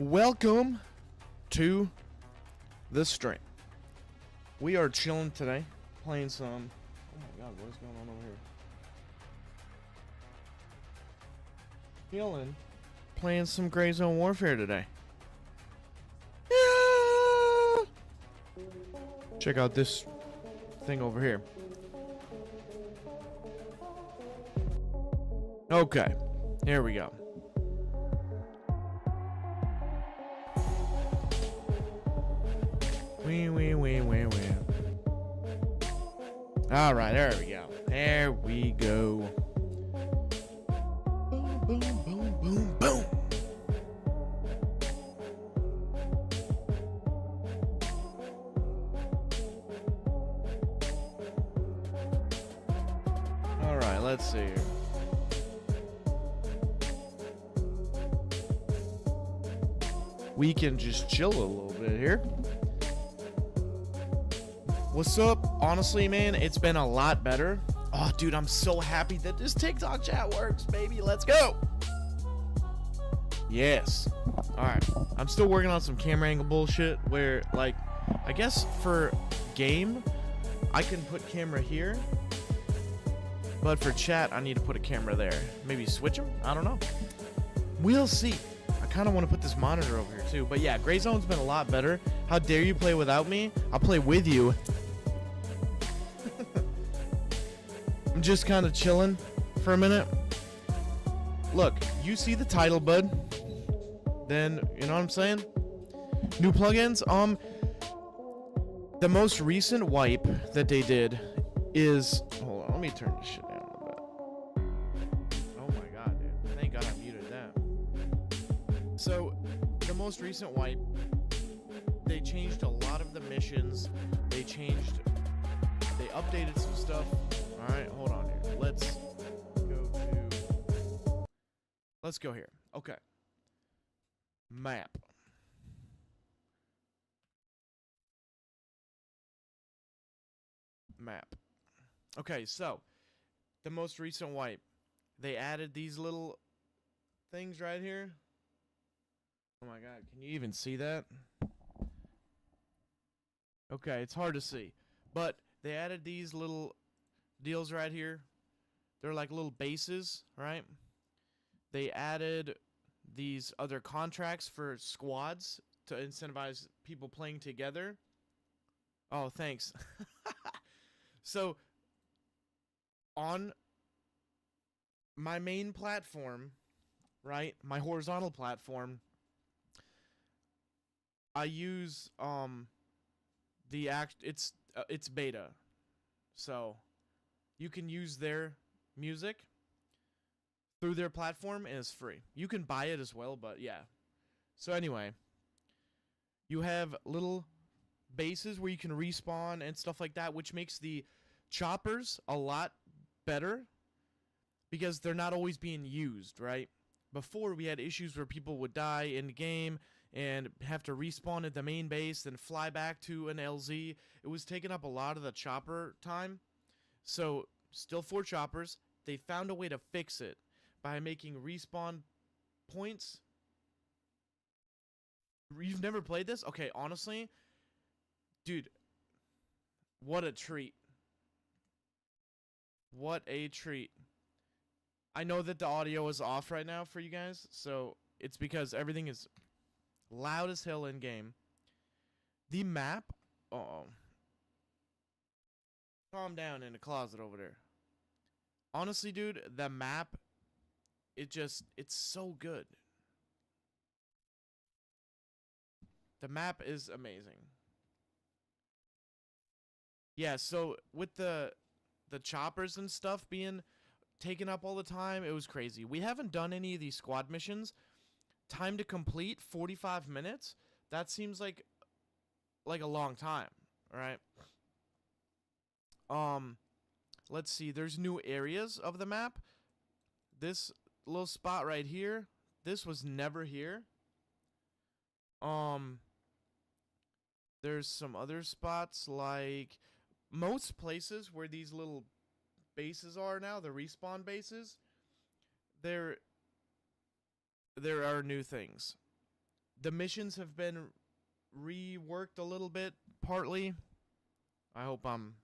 Welcome to the stream. We are chilling today, playing some. Oh my god, what is going on over here? Chilling, playing some Gray Zone Warfare today. Yeah! Check out this thing over here. Okay, here we go. Wee. All right, there we go. There we go. Boom, boom, boom, boom, boom. All right, let's see here. We can just chill a little bit here. What's up? Honestly, man, it's been a lot better. Oh, dude, I'm so happy that this TikTok chat works, baby. Let's go. Yes. All right. I'm still working on some camera angle bullshit where, like, I guess for game, I can put camera here. But for chat, I need to put a camera there. Maybe switch them? I don't know. We'll see. I kind of want to put this monitor over here, too. But yeah, Gray Zone's been a lot better. How dare you play without me? I'll play with you. I'm just kind of chilling for a minute. Look, you see the title, bud. Then, you know what I'm saying? New plugins. The most recent wipe that they did is... Hold on, let me turn this shit down a little bit. Oh my god, dude. Thank God I muted that. So, the most recent wipe, they changed a lot of the missions. They updated some stuff. Alright, hold on here. Let's go here. Okay. Map. Okay, so the most recent wipe, they added these little things right here. Oh my god, can you even see that? Okay, it's hard to see. But they added these little deals right here. They're like little bases, right? They added these other contracts for squads to incentivize people playing together. Oh, thanks. So, on my main platform, right? My horizontal platform, I use it's beta. So, you can use their music through their platform and it's free. You can buy it as well, but yeah. So anyway, you have little bases where you can respawn and stuff like that, which makes the choppers a lot better because they're not always being used, right? Before we had issues where people would die in the game and have to respawn at the main base, then fly back to an LZ. It was taking up a lot of the chopper time. So, still 4 choppers. They found a way to fix it by making respawn points. You've never played this? Okay, honestly, dude, what a treat. What a treat. I know that the audio is off right now for you guys, so it's because everything is loud as hell in game. The map, calm down in the closet over there. Honestly, dude, the map, it's so good. The map is amazing. Yeah, so with the choppers and stuff being taken up all the time, it was crazy. We haven't done any of these squad missions. Time to complete 45 minutes. That seems like a long time, right? Let's see. There's new areas of the map. This little spot right here, this was never here. There's some other spots, like most places where these little bases are now, the respawn bases, there are new things. The missions have been reworked a little bit, partly. I hope I'm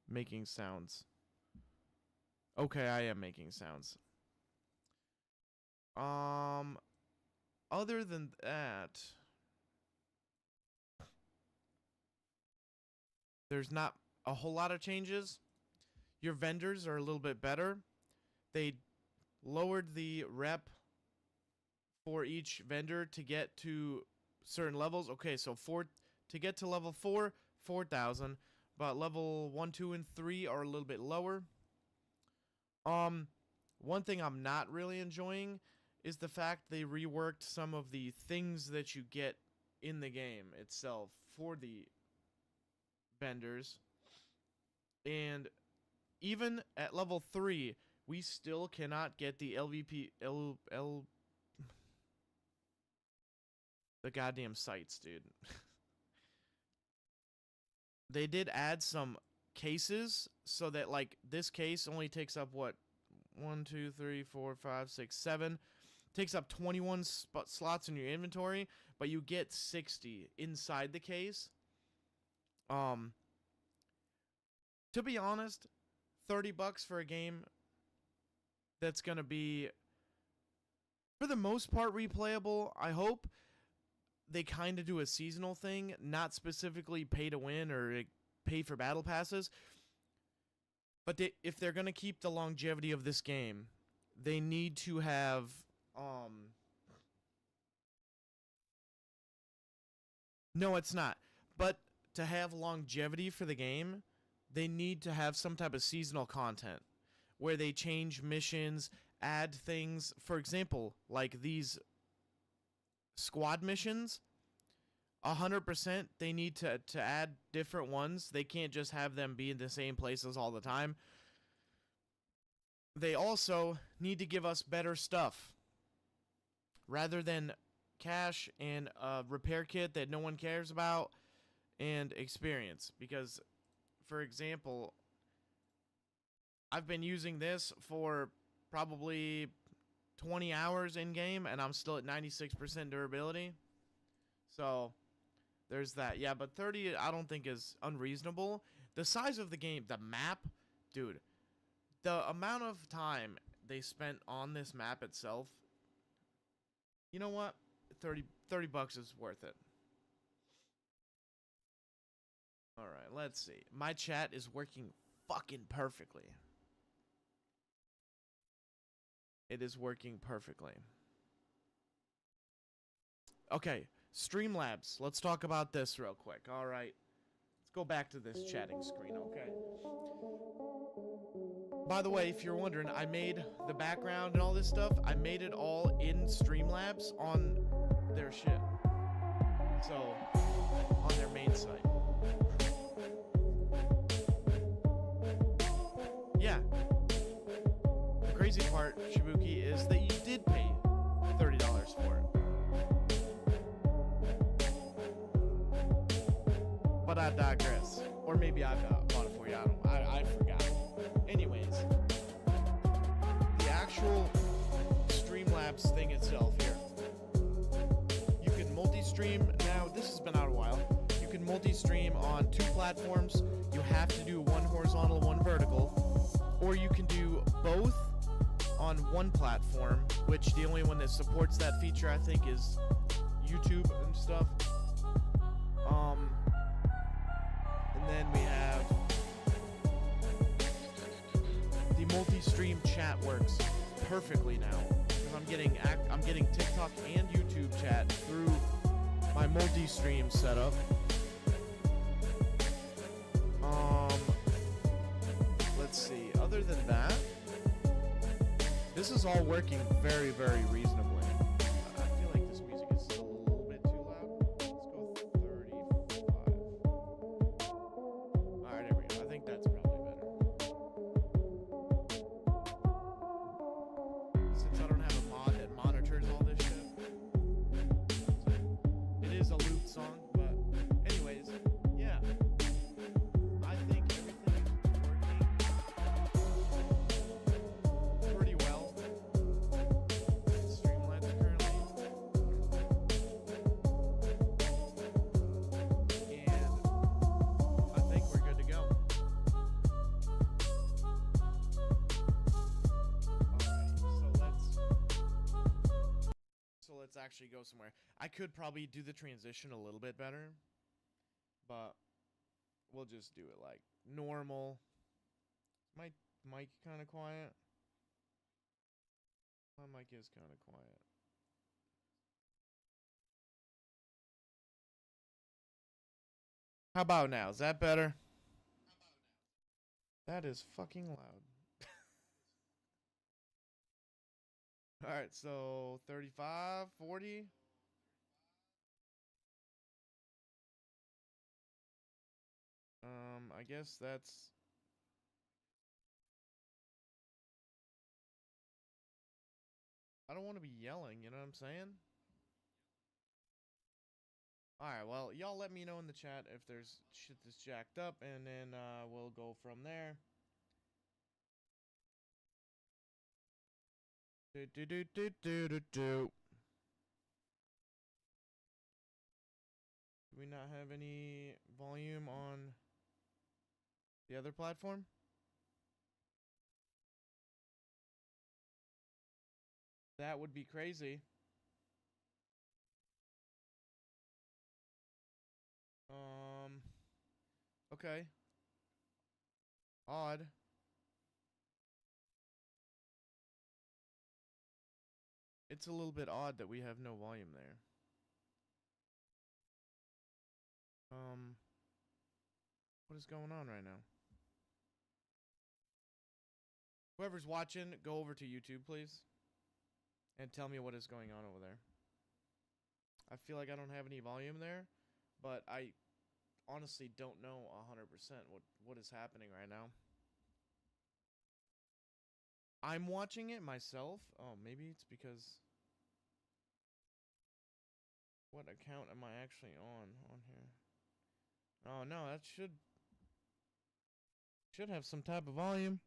making sounds. Okay, I am making sounds. Other than that, there's not a whole lot of changes. Your vendors are a little bit better. They lowered the rep for each vendor to get to certain levels. Okay, so to get to level 4, 4,000, but level 1, 2, and 3 are a little bit lower. One thing I'm not really enjoying is the fact they reworked some of the things that you get in the game itself for the vendors. And even at level 3, we still cannot get the the goddamn sites, dude. They did add some cases so that, like, this case only takes up what? 1, 2, 3, 4, 5, 6, 7. Takes up 21 slots in your inventory, but you get 60 inside the case. To be honest, $30 for a game that's gonna be, for the most part, replayable. I hope they kind of do a seasonal thing, not specifically pay to win or pay for battle passes. But if they're gonna keep the longevity of this game, they need to have no, it's not. But to have longevity for the game, they need to have some type of seasonal content where they change missions, add things. For example, like these squad missions, 100% they need to add different ones. They can't just have them be in the same places all the time. They also need to give us better stuff. Rather than cash and a repair kit that no one cares about and experience. Because, for example, I've been using this for probably 20 hours in game and I'm still at 96% durability. So there's that. Yeah, but 30 I don't think is unreasonable. The size of the game, the map, dude, the amount of time they spent on this map itself, you know what? $30 is worth it. Alright, let's see. My chat is working fucking perfectly. It is working perfectly. Okay, Streamlabs. Let's talk about this real quick. Alright. Let's go back to this chatting screen, okay? By the way, if you're wondering, I made the background and all this stuff, I made it all in Streamlabs on their shit. So, on their main site. Yeah. The crazy part, Shibuki, is that you did pay $30 for it. But I digress. Or maybe I bought it for you. I forgot. Anyways, the actual Streamlabs thing itself here. You can multi-stream. Now, this has been out a while. You can multi-stream on 2 platforms. You have to do one horizontal, one vertical. Or you can do both on one platform, which the only one that supports that feature, I think, is YouTube and stuff. And then we have the multi-stream chat works perfectly now. I'm getting TikTok and YouTube chat through my multi-stream setup. Let's see. Other than that, this is all working very, very reasonably. I feel like this music is still a little bit too loud. Let's go 35. Alright, there we go. I think that's probably better. Since I don't have a mod that monitors all this shit. It is a loop song, but anyways, yeah. I think everything is working pretty well. Streamlabs. actually go somewhere. I could probably do the transition a little bit better, but we'll just do it like normal. My mic kind of quiet. My mic is kind of quiet. How about now? Is that better? That is fucking loud. Alright, so 35, 40. I guess that's... I don't want to be yelling, you know what I'm saying? Alright, well, y'all let me know in the chat if there's shit that's jacked up, and then we'll go from there. Do we not have any volume on the other platform? That would be crazy. Okay. Odd. It's a little bit odd that we have no volume there. What is going on right now? Whoever's watching, go over to YouTube, please. And tell me what is going on over there. I feel like I don't have any volume there, but I honestly don't know 100% what is happening right now. I'm watching it myself. Oh, maybe it's because... What account am I actually on here? Oh, no, that should have some type of volume.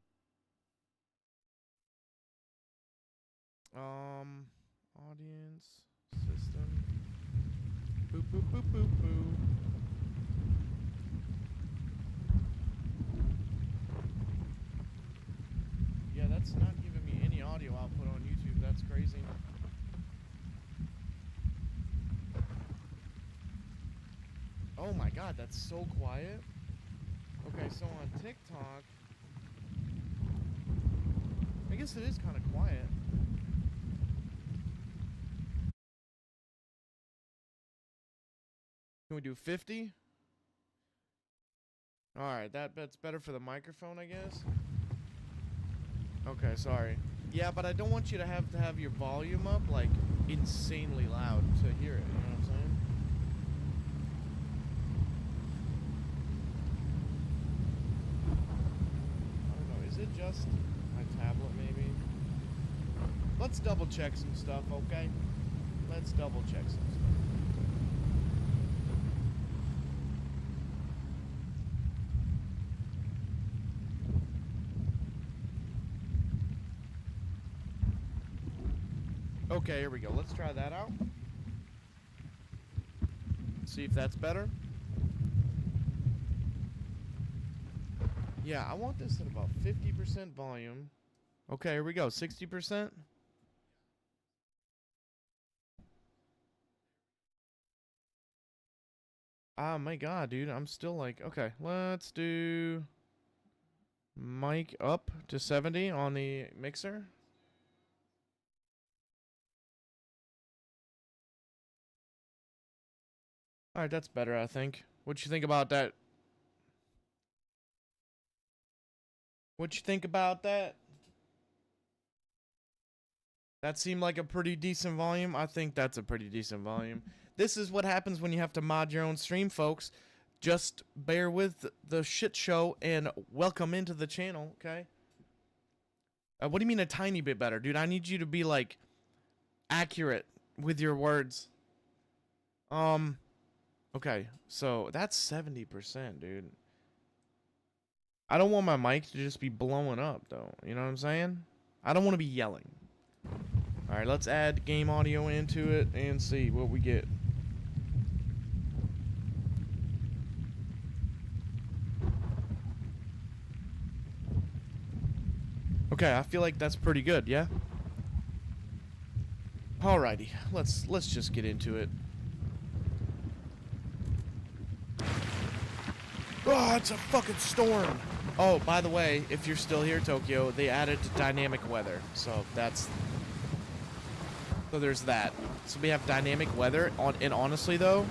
Audience, system. Boop, boop, boop, boop, boop. Yeah, that's not giving me any audio output on YouTube. That's crazy. Oh my god, that's so quiet. Okay, so on TikTok, I guess it is kind of quiet. Can we do 50? Alright, that's better for the microphone, I guess. Okay, sorry. Yeah, but I don't want you to have your volume up, like, insanely loud to hear it, you know what I'm saying? I don't know, is it just my tablet, maybe? Let's double check some stuff, okay? Let's double check some stuff. Okay, here we go. Let's try that out. See if that's better. Yeah, I want this at about 50% volume. Okay, here we go. 60%. Oh my god, dude. I'm still like, okay, let's do mic up to 70 on the mixer. Alright, that's better, I think. What you think about that? What you think about that? That seemed like a pretty decent volume. I think that's a pretty decent volume. This is what happens when you have to mod your own stream, folks. Just bear with the shit show and welcome into the channel, okay? What do you mean a tiny bit better? Dude, I need you to be, like, accurate with your words. Okay, so that's 70%, dude. I don't want my mic to just be blowing up, though. You know what I'm saying? I don't want to be yelling. Alright, let's add game audio into it and see what we get. Okay, I feel like that's pretty good, yeah? Alrighty, let's just get into it. Oh, it's a fucking storm. Oh, by the way, if you're still here, Tokyo, they added dynamic weather. So there's that. So we have dynamic weather and honestly though,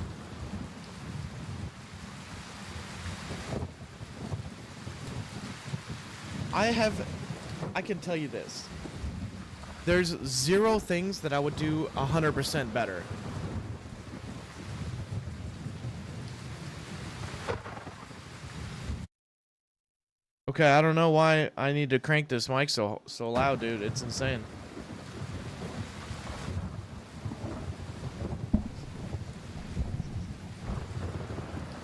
I can tell you this. There's 0 things that I would do 100% better. Okay, I don't know why I need to crank this mic so loud, dude. It's insane.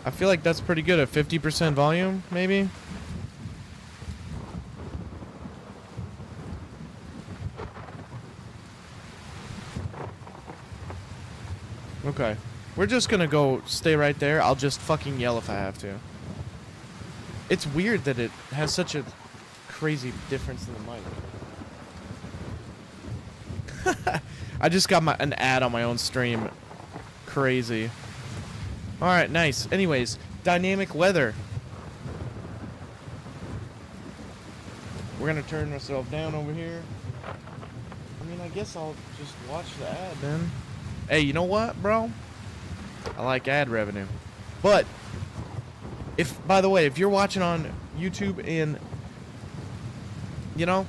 I feel like that's pretty good at 50% volume, maybe? Okay. We're just gonna go stay right there. I'll just fucking yell if I have to. It's weird that it has such a crazy difference in the mic. I just got an ad on my own stream. Crazy. Alright, nice. Anyways, dynamic weather. We're gonna turn myself down over here. I mean, I guess I'll just watch the ad then. Hey, you know what, bro? I like ad revenue. But by the way, if you're watching on YouTube and, you know,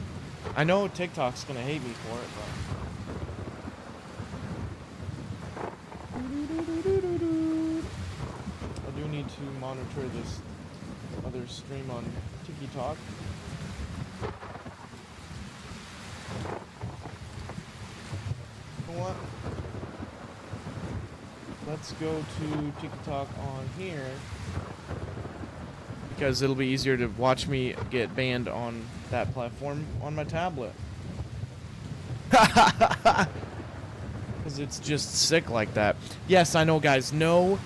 I know TikTok's gonna hate me for it, but I do need to monitor this other stream on TikTok. You know what? Let's go to TikTok on here because it'll be easier to watch me get banned on that platform on my tablet. Because it's just sick like that. Yes, I know, guys. No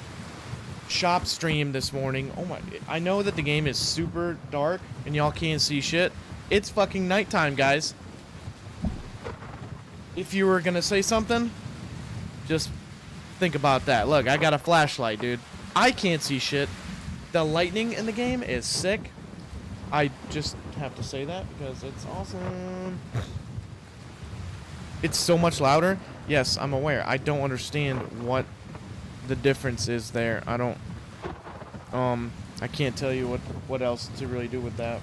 shop stream this morning. Oh my. I know that the game is super dark and y'all can't see shit. It's fucking nighttime, guys. If you were gonna say something, just think about that. Look, I got a flashlight, dude. I can't see shit. The lightning in the game is sick. I just have to say that because it's awesome. It's so much louder. Yes, I'm aware. I don't understand what the difference is there. I don't... I can't tell you what else to really do with that.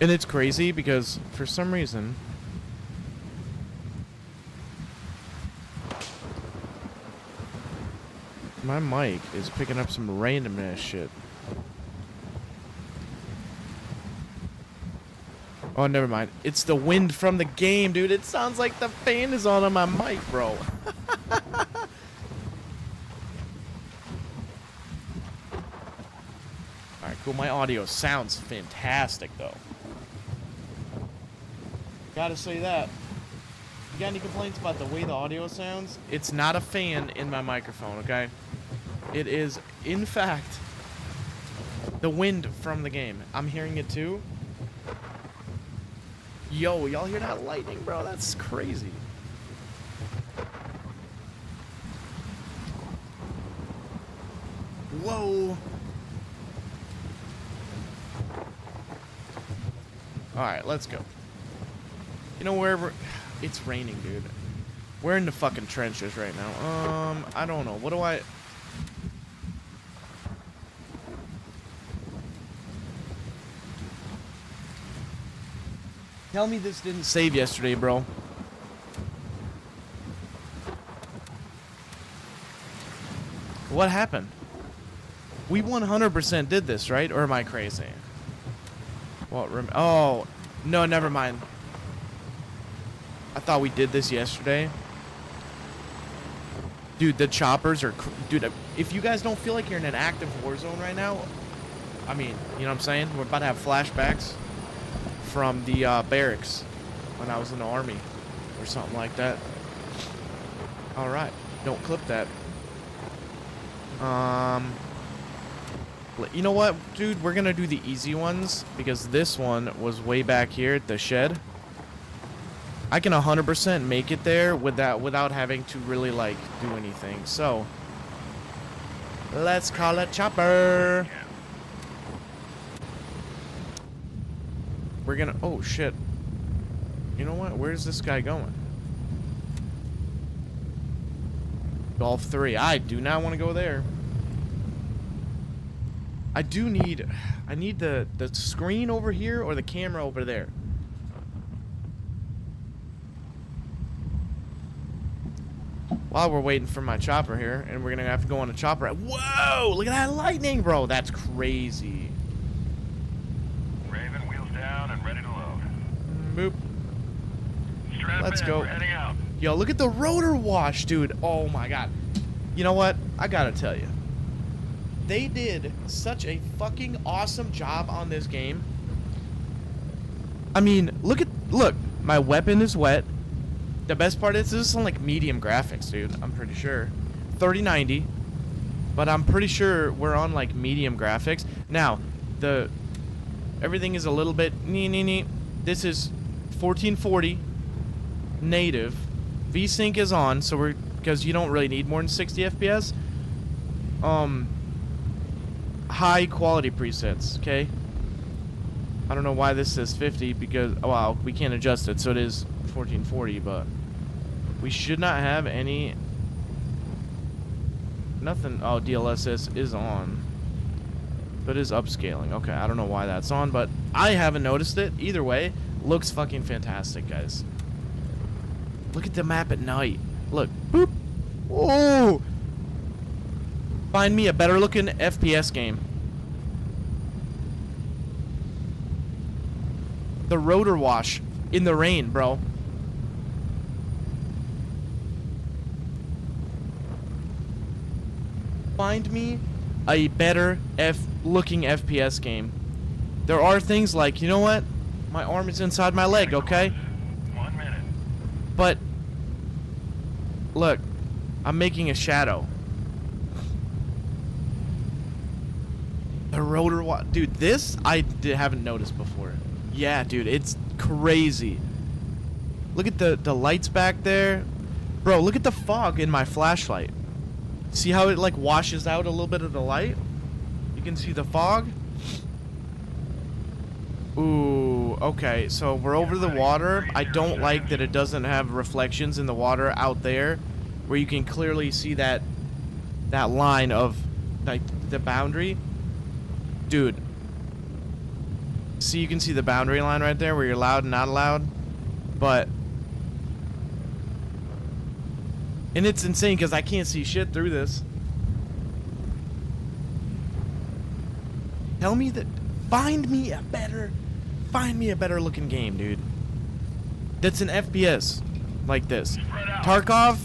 And it's crazy because for some reason my mic is picking up some random ass shit. Oh, never mind. It's the wind from the game, dude. It sounds like the fan is on my mic, bro. Alright, cool. My audio sounds fantastic, though. Gotta say that. You got any complaints about the way the audio sounds? It's not a fan in my microphone, okay? It is, in fact, the wind from the game. I'm hearing it too. Yo, y'all hear that lightning, bro? That's crazy. Whoa. Alright, let's go. You know, wherever... It's raining, dude. We're in the fucking trenches right now. I don't know. What do I... Tell me this didn't save yesterday, bro. What happened? We 100% did this, right? Or am I crazy? What? Oh, no, never mind. I thought we did this yesterday. Dude, the choppers are... Dude, if you guys don't feel like you're in an active war zone right now, I mean, you know what I'm saying? We're about to have flashbacks from the barracks when I was in the army or something like that. Alright, don't clip that. You know what, dude? We're gonna do the easy ones because this one was way back here at the shed. I can 100% make it there without having to really like do anything. So let's call it chopper. We're gonna. Oh shit. You know what? Where's this guy going? Golf 3. I do not want to go there. I need the screen over here or the camera over there. While we're waiting for my chopper here, and we're gonna have to go on a chopper. Whoa! Look at that lightning, bro. That's crazy. Raven, wheels down and ready to load. Boop. Let's go. We're heading out. Yo, look at the rotor wash, dude. Oh my god. You know what? I gotta tell you. They did such a fucking awesome job on this game. I mean, look. My weapon is wet. The best part is this is on like medium graphics, dude. I'm pretty sure. 3090. But I'm pretty sure we're on like medium graphics. Now, everything is a little bit This is 1440 native. VSync is on, so because you don't really need more than 60 FPS. High quality presets, okay? I don't know why this says 50 because well, we can't adjust it, so it is 1440, but we should not have nothing. Oh, DLSS is on, but it is upscaling. Okay, I don't know why that's on, but I haven't noticed it. Either way, looks fucking fantastic, guys. Look at the map at night. Look, boop. Whoa! Find me a better looking FPS game. The rotor wash in the rain, bro. Find me a better looking FPS game. There are things like, you know what? My arm is inside my leg, okay? 1 minute. But look, I'm making a shadow. The rotor wash, dude. This haven't noticed before. Yeah, dude, it's crazy. Look at the lights back there, bro. Look at the fog in my flashlight. See how it like washes out a little bit of the light? You can see the fog. Ooh, okay. So we're over the water. I don't like that it doesn't have reflections in the water out there, where you can clearly see that line of like the boundary. Dude, see, you can see the boundary line right there where you're allowed and not allowed, and it's insane because I can't see shit through this. Tell me that, find me a better looking game, dude. That's an FPS like this. Tarkov,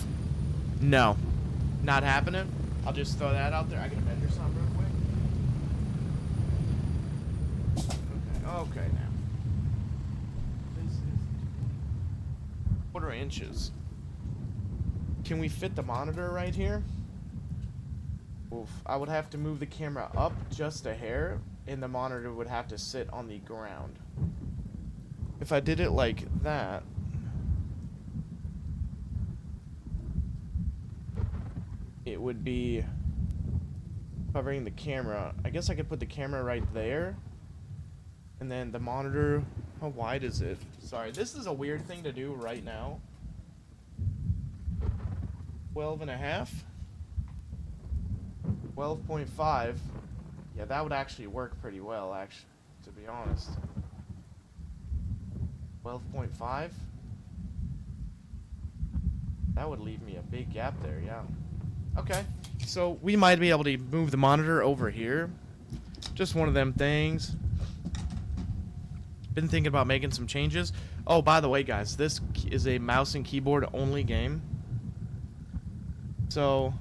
no, not happening. I'll just throw that out there. I gotta measure something real quick. Okay, now. This is 1/4 inches. Can we fit the monitor right here? Oof. I would have to move the camera up just a hair, and the monitor would have to sit on the ground. If I did it like that, it would be covering the camera. I guess I could put the camera right there. And then the monitor, how wide is it? Sorry, this is a weird thing to do right now. 12.5. 12.5. Yeah, that would actually work pretty well, actually, to be honest. 12.5. That would leave me a big gap there, yeah. Okay, so we might be able to move the monitor over here. Just one of them things. Been thinking about making some changes. Oh, by the way, guys, this is a mouse and keyboard only game. So,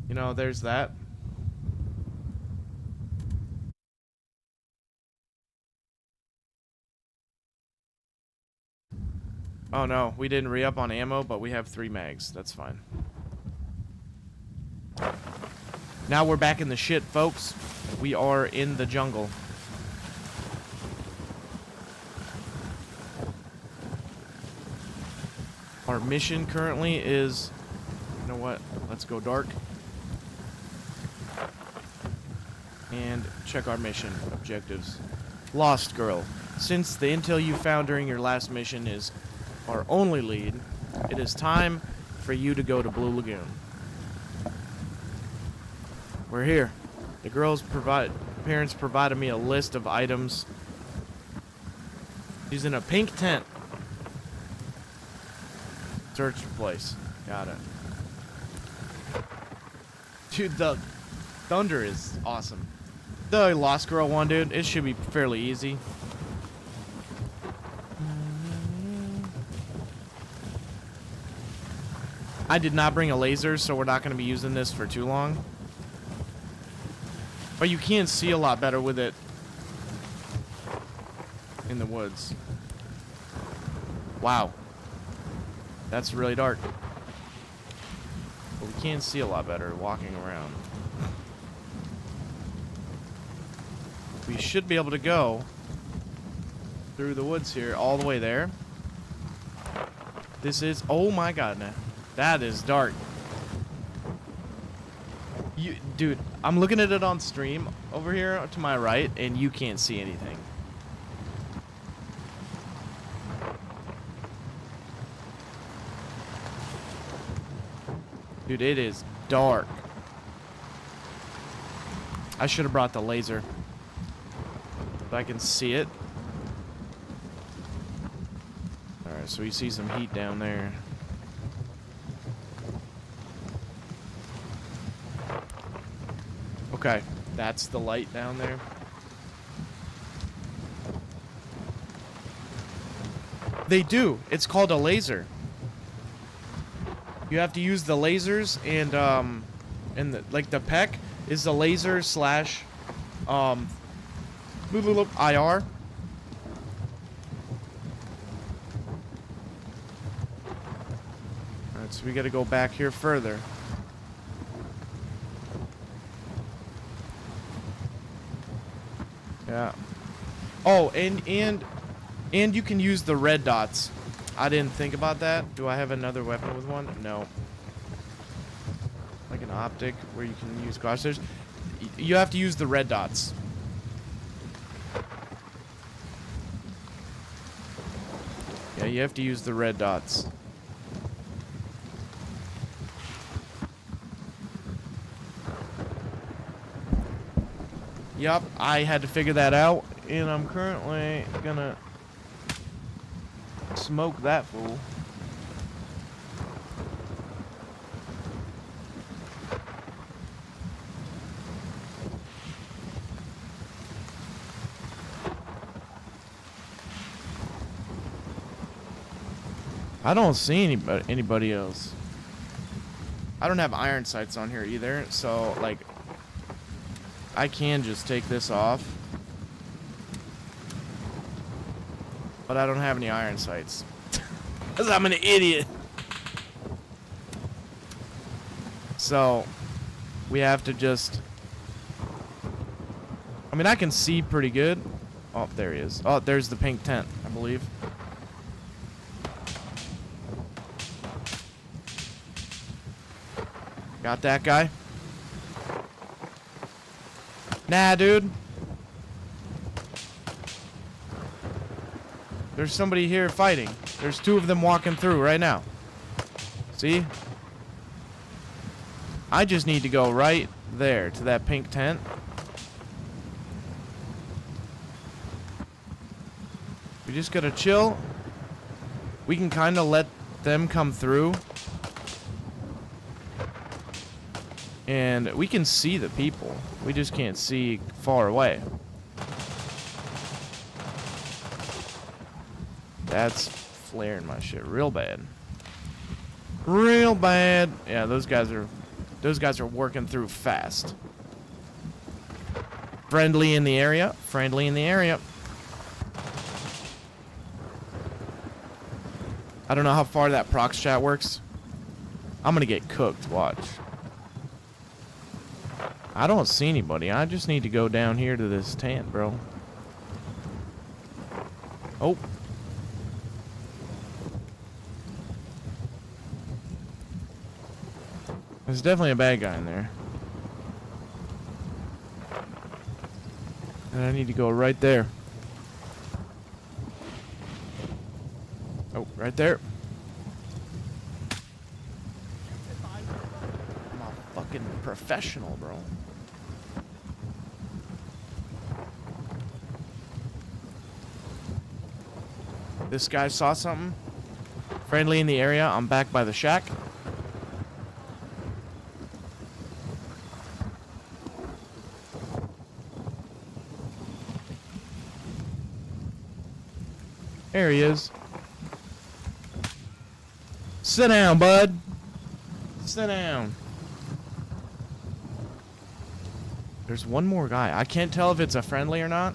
you know, there's that. Oh no, we didn't re-up on ammo, but we have 3 mags. That's fine. Now we're back in the shit, folks. We are in the jungle. Our mission currently is... You know what? Let's go dark. And check our mission objectives. Lost Girl. Since the intel you found during your last mission is our only lead, it is time for you to go to Blue Lagoon. We're here. The girls' parents provided me a list of items. She's in a pink tent. Search the place. Got it. Dude, the thunder is awesome. The Lost Girl one, dude, it should be fairly easy. I did not bring a laser, so we're not going to be using this for too long. But you can see a lot better with it in the woods. Wow. That's really dark. But we can see a lot better walking around. We should be able to go through the woods here all the way there. This is... Oh my god, man. That is dark. Dude, I'm looking at it on stream over here to my right, and you can't see anything. Dude, it is dark. I should have brought the laser. But I can see it. Alright, so we see some heat down there. Okay, that's the light down there. They do. It's called a laser. You have to use the lasers, and the PEC is the laser slash IR. Alright, so we gotta go back here further. Yeah. Oh, and you can use the red dots. I didn't think about that. Do I have another weapon with one? No. Like an optic where you can use crosshairs. You have to use the red dots. Yeah, you have to use the red dots. Yup, I had to figure that out, and I'm currently gonna smoke that fool. I don't see anybody else. I don't have iron sights on here either, so like I can just take this off. But I don't have any iron sights. Because I'm an idiot. So we have to just... I mean, I can see pretty good. Oh, there he is. Oh, there's the pink tent, I believe. Got that guy? Nah, dude. There's somebody here fighting. There's two of them walking through right now. See? I just need to go right there to that pink tent. We just gotta chill. We can kind of let them come through. And we can see the people. We just can't see far away. That's flaring my shit real bad. Real bad. Yeah, those guys are working through fast. Friendly in the area. Friendly in the area. I don't know how far that prox chat works. I'm gonna get cooked, watch. I don't see anybody. I just need to go down here to this tent, bro. Oh. There's definitely a bad guy in there. And I need to go right there. Oh, right there. I'm a fucking professional, bro. This guy saw something. Friendly in the area. I'm back by the shack. There he is. Sit down, bud. Sit down. There's one more guy. I can't tell if it's a friendly or not.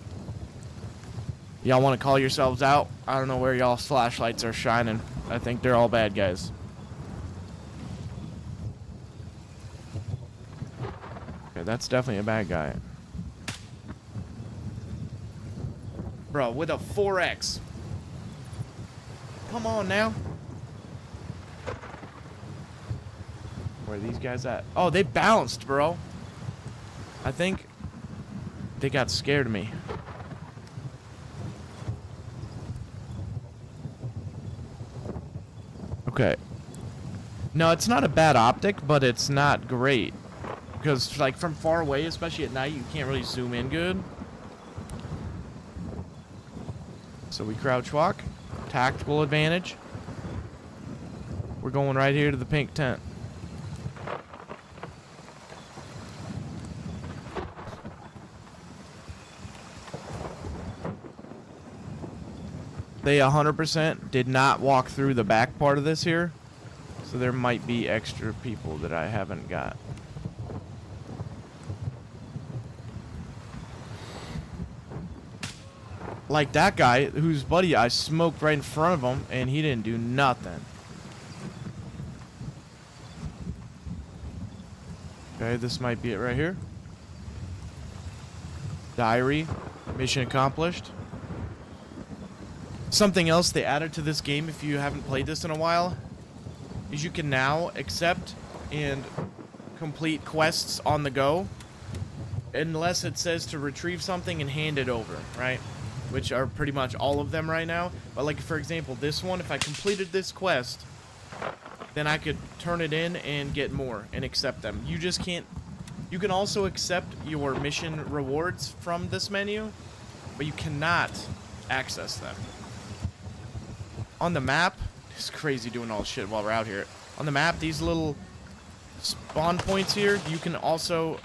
Y'all want to call yourselves out? I don't know where y'all's flashlights are shining. I think they're all bad guys. Okay, that's definitely a bad guy. Bro, with a 4X. Come on now. Where are these guys at? Oh, they bounced, bro. I think they got scared of me. Okay. No, it's not a bad optic, but it's not great. Because, like, from far away, especially at night, you can't really zoom in good. So we crouch walk. Tactical advantage. We're going right here to the pink tent. They 100% did not walk through the back part of this here. So there might be extra people that I haven't got. Like that guy, whose buddy I smoked right in front of him, and he didn't do nothing. Okay, this might be it right here. Diary. Mission accomplished. Something else they added to this game, if you haven't played this in a while, is you can now accept and complete quests on the go, unless it says to retrieve something and hand it over, right? Which are pretty much all of them right now. But like, for example, this one, if I completed this quest, then I could turn it in and get more and accept them. You just can't... You can also accept your mission rewards from this menu, but you cannot access them. On the map, it's crazy doing all this shit while we're out here. On the map, these little spawn points here, you can also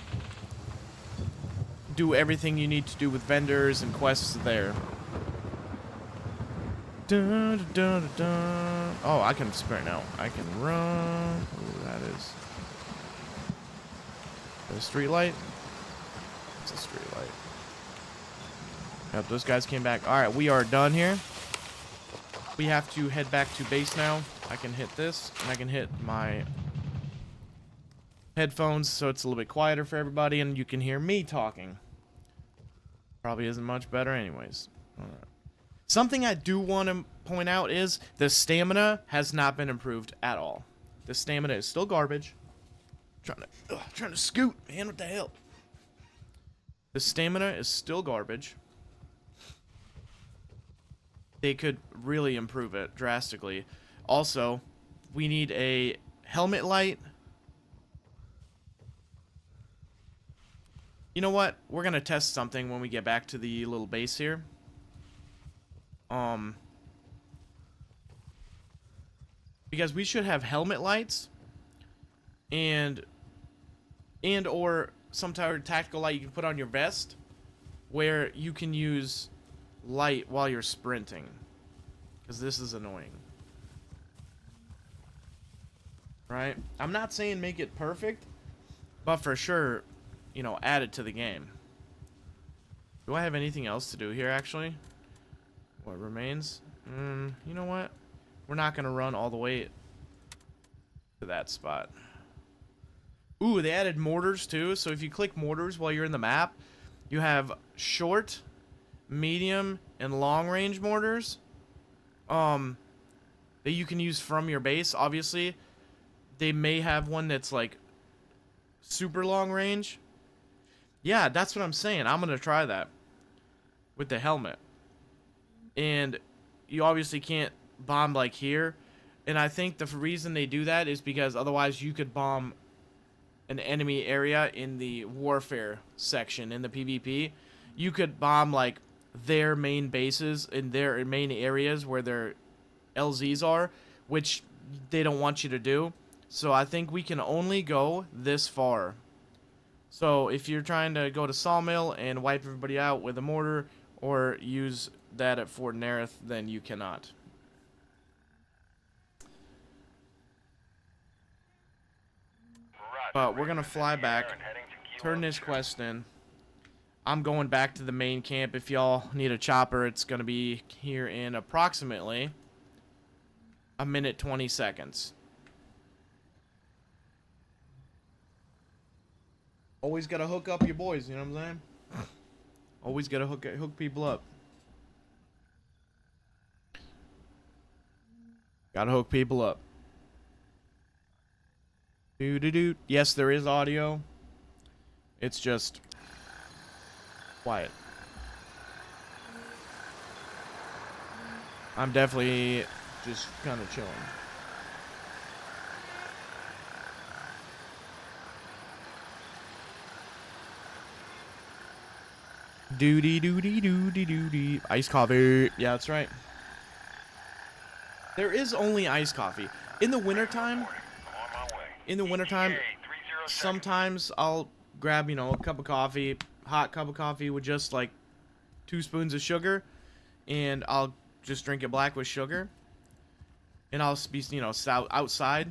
do everything you need to do with vendors and quests there. Dun, dun, dun, dun. Oh, I can sprint now. I can run. Ooh, that is a street light. It's a street light. Yep, those guys came back. All right, we are done here. We have to head back to base now. I can hit this, and I can hit my headphones so it's a little bit quieter for everybody, and you can hear me talking. Probably isn't much better anyways. All right. Something I do want to point out is the stamina has not been improved at all. The stamina is still garbage. Trying to scoot, man, what the hell? The stamina is still garbage. They could really improve it drastically. Also, we need a helmet light. You know what? We're going to test something when we get back to the little base here. Because we should have helmet lights and or some type of tactical light you can put on your vest where you can use light while you're sprinting, because this is annoying, right? I'm not saying make it perfect, but for sure, you know, add it to the game. Do I have anything else to do here, actually? What remains? You know what? We're not going to run all the way to that spot. Ooh, they added mortars too. So if you click mortars while you're in the map, you have short, medium, and long range mortars. That you can use from your base. Obviously, they may have one that's like super long range. Yeah, that's what I'm saying. I'm gonna try that with the helmet. And you obviously can't bomb like here. And I think the reason they do that is because otherwise you could bomb an enemy area in the warfare section in the PvP. You could bomb like their main bases in their main areas where their LZs are, which they don't want you to do. So I think we can only go this far. So if you're trying to go to Sawmill and wipe everybody out with a mortar or use that at Fort Nerith, then you cannot. But we're gonna fly back, turn this quest in. I'm going back to the main camp. If y'all need a chopper, it's gonna be here in approximately a minute 20 seconds. Always gotta hook up your boys, you know what I'm saying? Always gotta hook people up. Gotta hook people up. Doo-doo-doo. Yes, there is audio. It's just quiet. I'm definitely just kind of chilling. Doody doody doody doody. Iced coffee. Yeah, that's right. There is only iced coffee. In the wintertime, sometimes I'll grab, you know, a cup of coffee, hot cup of coffee with just like 2 spoons of sugar, and I'll just drink it black with sugar. And I'll be, you know, outside.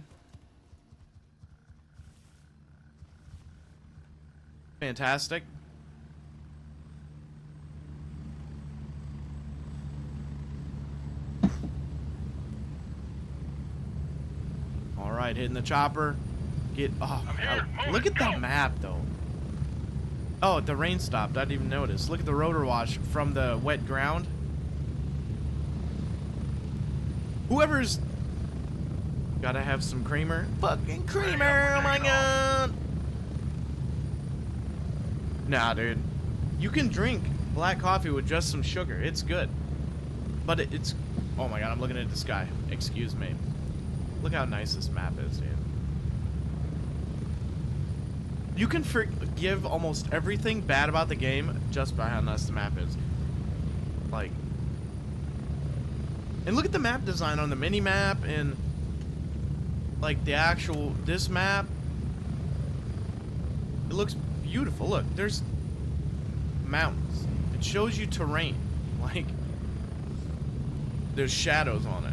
Fantastic. Alright, hitting the chopper. Oh, look at the map, though. Oh, the rain stopped. I didn't even notice. Look at the rotor wash from the wet ground. Whoever's gotta have some creamer. Fucking creamer! Oh my god! Nah, dude. You can drink black coffee with just some sugar. It's good. But it's... Oh my god, I'm looking at the sky. Excuse me. Look how nice this map is, dude. You can forgive almost everything bad about the game just by how nice the map is. Like... And look at the map design on the mini-map and... Like, the actual... This map. It looks beautiful. Look, there's... mountains. It shows you terrain. Like... There's shadows on it.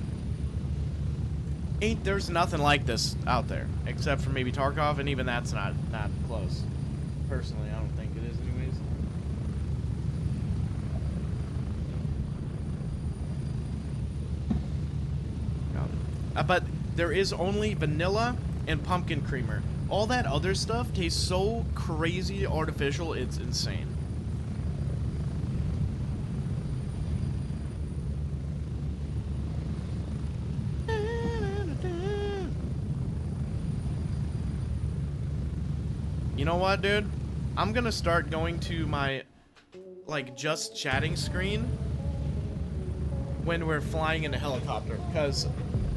There's nothing like this out there, except for maybe Tarkov, and even that's not close. Personally, I don't think it is anyways. But there is only vanilla and pumpkin creamer. All that other stuff tastes so crazy artificial, it's insane. You know what, dude? I'm gonna start going to my, like, just chatting screen when we're flying in a helicopter, because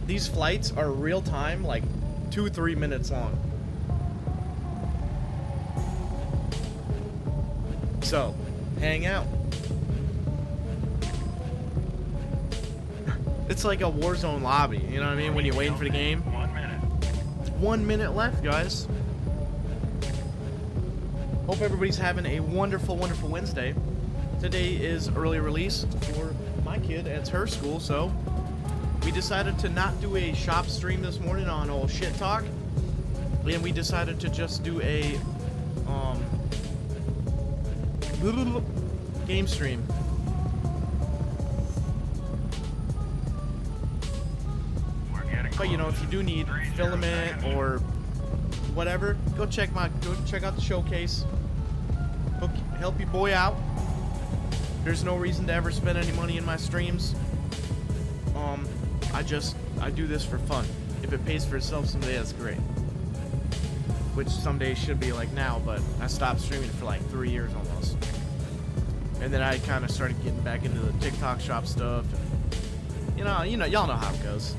these flights are real time, like 2-3 minutes long. So, hang out. It's like a Warzone lobby, you know what I mean? When you're waiting for the game. 1 minute. 1 minute left, guys. Hope everybody's having a wonderful, wonderful Wednesday. Today is early release for my kid at her school, so we decided to not do a shop stream this morning on old shit talk, and we decided to just do a game stream. But you know, if you do need filament or whatever, go check out the showcase. Help your boy out. There's no reason to ever spend any money in my streams. I do this for fun. If it pays for itself someday, that's great. Which someday should be like now, but I stopped streaming for like 3 years almost. And then I kind of started getting back into the TikTok shop stuff. And, y'all know how it goes.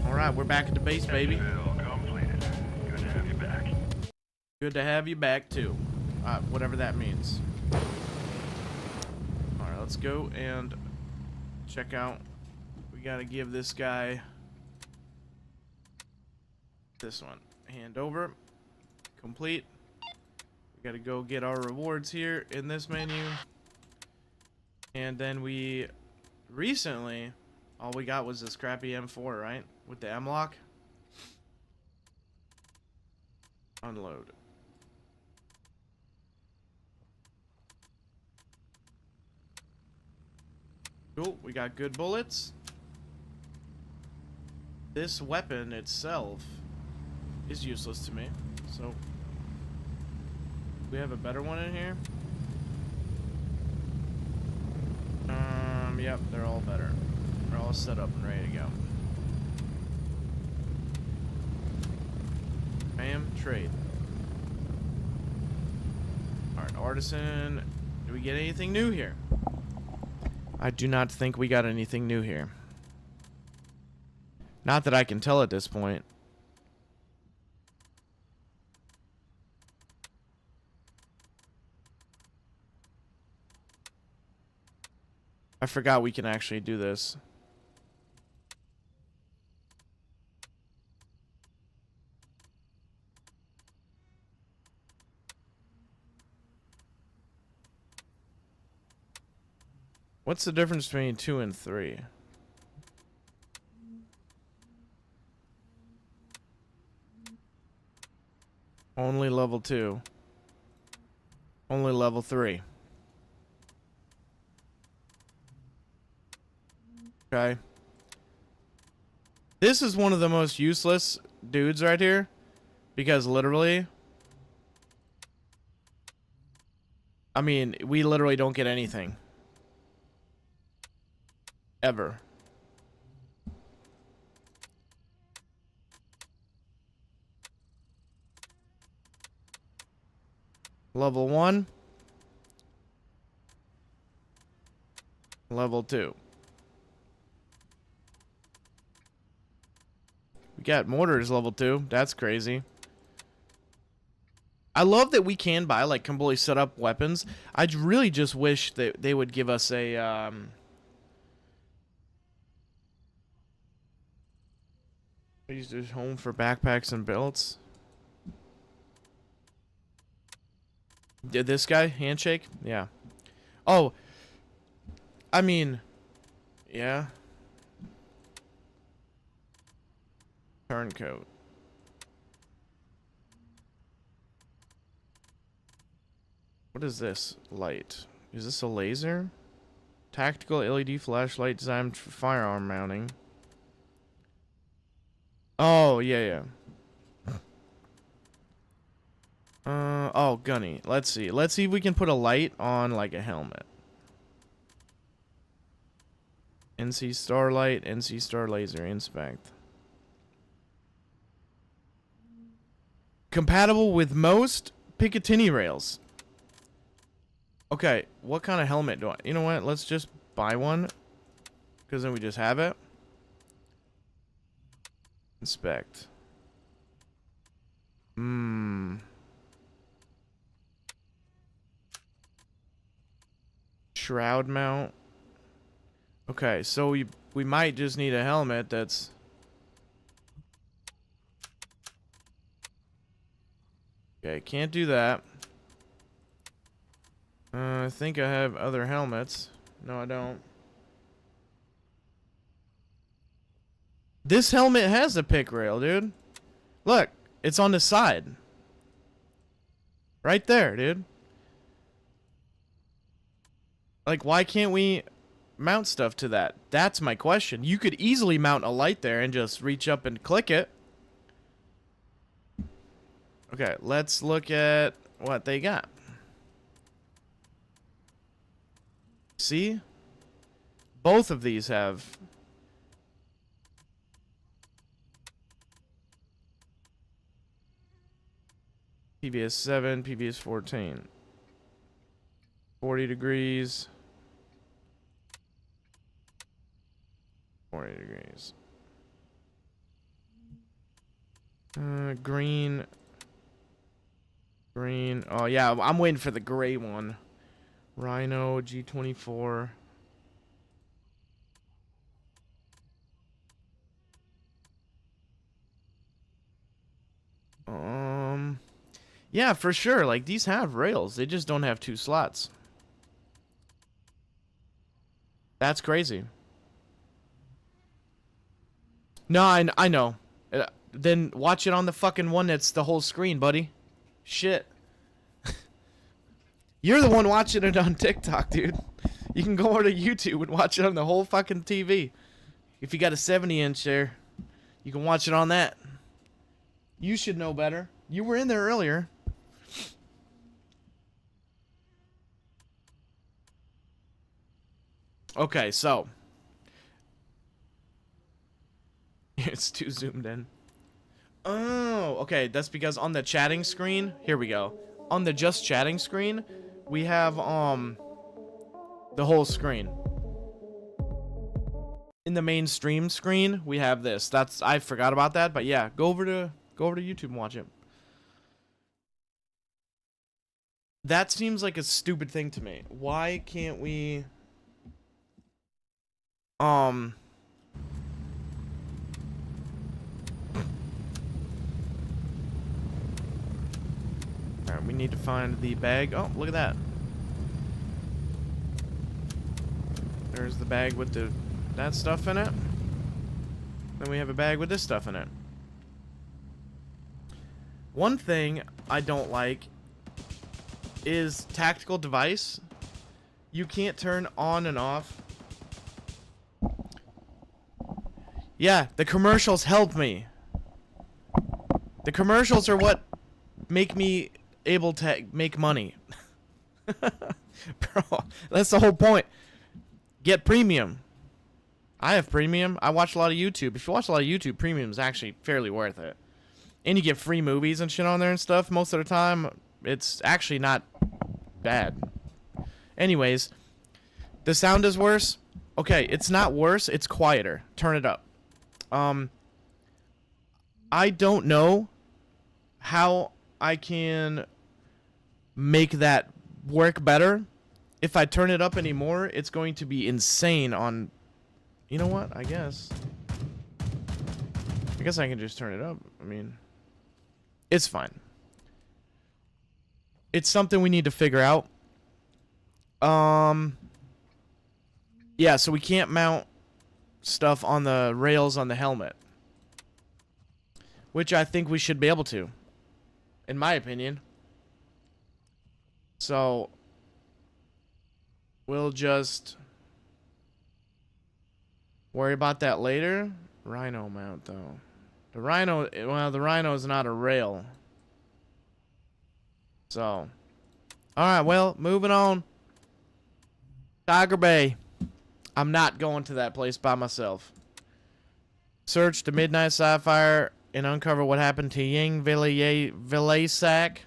All right, we're back at the base, baby. Completed. Good to have you back. Good to have you back too. Whatever that means. All right, let's go and check out. We gotta give this guy this one. Hand over. Complete. We gotta go get our rewards here in this menu. And then we recently, all we got was this crappy M4, right? With the M-lock. Unload. Cool, we got good bullets. This weapon itself is useless to me, so we have a better one in here. Yep, they're all better. They're all set up and ready to go. Bam, trade. Alright, artisan. Do we get anything new here? I do not think we got anything new here. Not that I can tell at this point. I forgot we can actually do this. What's the difference between 2 and 3? Only level 2. Only level 3. Okay. This is one of the most useless dudes right here. Because literally, I mean, we literally don't get anything. Ever. Level 1. Level 2. We got mortars level 2. That's crazy. I love that we can buy like completely set up weapons. I really just wish that they would give us a use this home for backpacks and belts. Did this guy handshake? Yeah. Oh, I mean, yeah. Turncoat. What is this light? Is this a laser? Tactical LED flashlight designed for firearm mounting. Oh, yeah. Oh, gunny. Let's see. Let's see if we can put a light on, like, a helmet. NC Starlight, NC Star Laser, inspect. Compatible with most Picatinny rails. Okay, what kind of helmet do I... You know what? Let's just buy one. Because then we just have it. Inspect. Shroud mount. Okay, so we might just need a helmet that's... Okay, can't do that. I think I have other helmets. No, I don't. This helmet has a pick rail, dude. Look, it's on the side. Right there, dude. Like, why can't we mount stuff to that? That's my question. You could easily mount a light there and just reach up and click it. Okay, let's look at what they got. See? Both of these have... PBS 7, PBS 14. 40 degrees. 40 degrees. Green. Green. Oh, yeah, I'm waiting for the gray one. Rhino G24. Yeah, for sure. Like, these have rails. They just don't have 2 slots. That's crazy. No, I know. Then watch it on the fucking one that's the whole screen, buddy. Shit. You're the one watching it on TikTok, dude. You can go over to YouTube and watch it on the whole fucking TV. If you got a 70-inch there, you can watch it on that. You should know better. You were in there earlier. Okay, so. It's too zoomed in. Oh, okay. That's because on the chatting screen, here we go. On the just chatting screen, we have the whole screen. In the main stream screen, we have this. I forgot about that, but yeah, go over to YouTube and watch it. That seems like a stupid thing to me. Why can't we Alright, we need to find the bag. Oh, look at that. There's the bag with that stuff in it. Then we have a bag with this stuff in it. One thing I don't like is tactical device. You can't turn on and off. Yeah, the commercials help me. The commercials are what make me able to make money. Bro, that's the whole point. Get premium. I have premium. I watch a lot of YouTube. If you watch a lot of YouTube, premium is actually fairly worth it. And you get free movies and shit on there and stuff most of the time. It's actually not bad. Anyways, the sound is worse. Okay, it's not worse. It's quieter. Turn it up. I don't know how I can make that work better. If I turn it up anymore, it's going to be insane on... You know what? I guess I can just turn it up. I mean, it's fine. It's something we need to figure out. Yeah, so we can't mount stuff on the rails on the helmet, which I think we should be able to, in my opinion. So we'll just worry about that later. Rhino mount, though. The Rhino, well, the Rhino is not a rail. So, alright, well, moving on. Tiger Bay. I'm not going to that place by myself. Search the Midnight Sapphire and uncover what happened to Ying Vilaysack.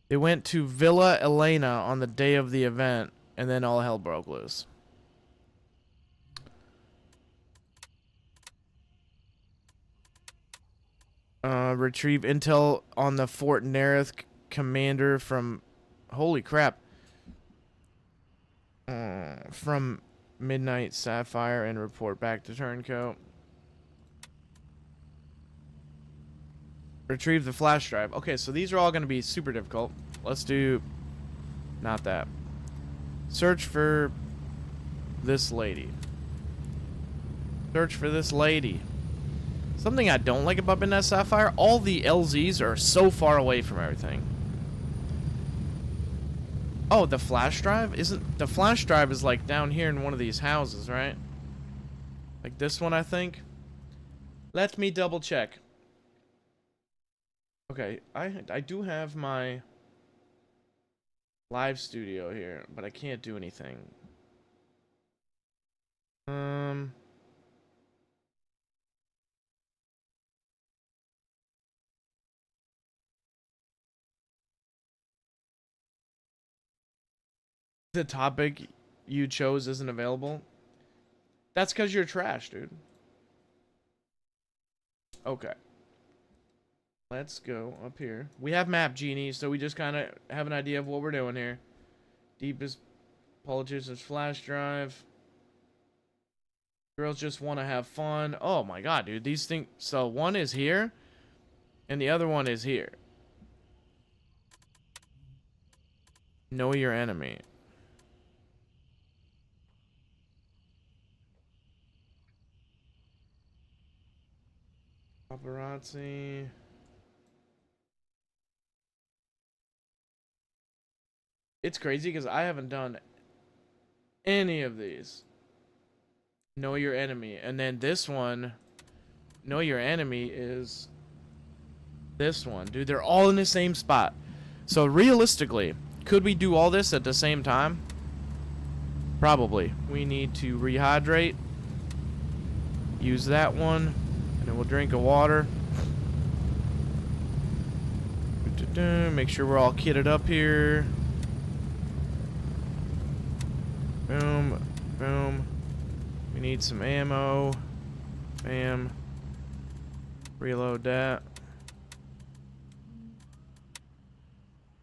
They went to Villa Elena on the day of the event, and then all hell broke loose. Retrieve intel on the Fort Nerith commander from... Holy crap. From Midnight Sapphire and report back to Turncoat. Retrieve the flash drive. Okay, so these are all going to be super difficult. Let's do... Not that. Search for this lady. Search for this lady. Something I don't like about Midnight Sapphire, all the LZs are so far away from everything. Oh, the flash drive? Isn't... The flash drive is like down here in one of these houses, right? Like this one, I think. Let me double check. Okay, I do have my live studio here, but I can't do anything. The topic you chose isn't available. That's because you're trash, dude. Okay. Let's go up here. We have Map Genie, so we just kind of have an idea of what we're doing here. Deepest politician's flash drive. Girls just want to have fun. Oh my god, dude. These things... So one is here, and the other one is here. Know your enemy. Paparazzi. It's crazy because I haven't done any of these. Know your enemy. And then this one, know your enemy, is this one. Dude, they're all in the same spot. So realistically, could we do all this at the same time? Probably. We need to rehydrate. Use that one. And then we'll drink a water. Make sure we're all kitted up here. Boom. Boom. We need some ammo. Bam. Reload that.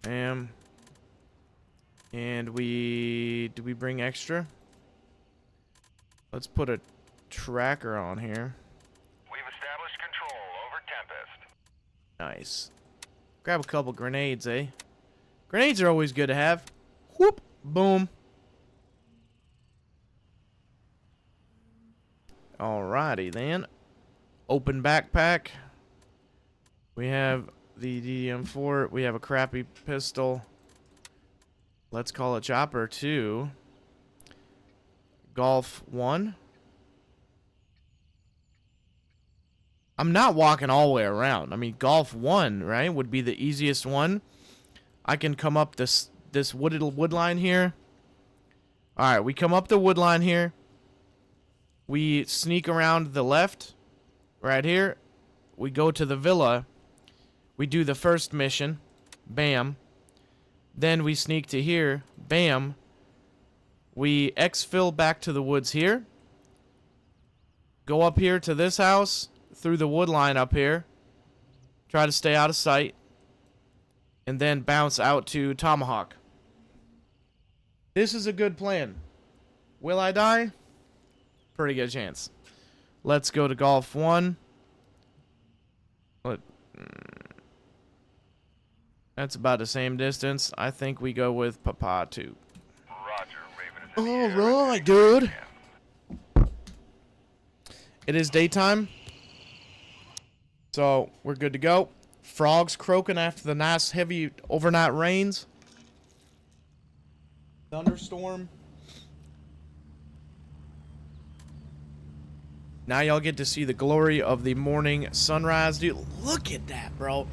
Bam. And do we bring extra? Let's put a tracker on here. We've established control over Tempest. Nice. Grab a couple grenades, eh? Grenades are always good to have. Whoop. Boom. Alrighty then. Open backpack. We have the DDM4. We have a crappy pistol. Let's call it Chopper 2. Golf 1. I'm not walking all the way around. I mean, Golf 1, right, would be the easiest one. I can come up this wood line here. Alright, we come up the wood line here. We sneak around the left, right here. We go to the villa. We do the first mission. Bam. Then we sneak to here. Bam. We exfil back to the woods here. Go up here to this house. Through the wood line up here. Try to stay out of sight. And then bounce out to Tomahawk. This is a good plan. Will I die? Pretty good chance. Let's go to Golf 1. That's about the same distance. I think we go with Papa 2. Roger, Raven is in the air. Alright, dude. It is daytime. So, we're good to go. Frogs croaking after the nice heavy overnight rains. Thunderstorm. Now y'all get to see the glory of the morning sunrise. Dude, look at that, bro.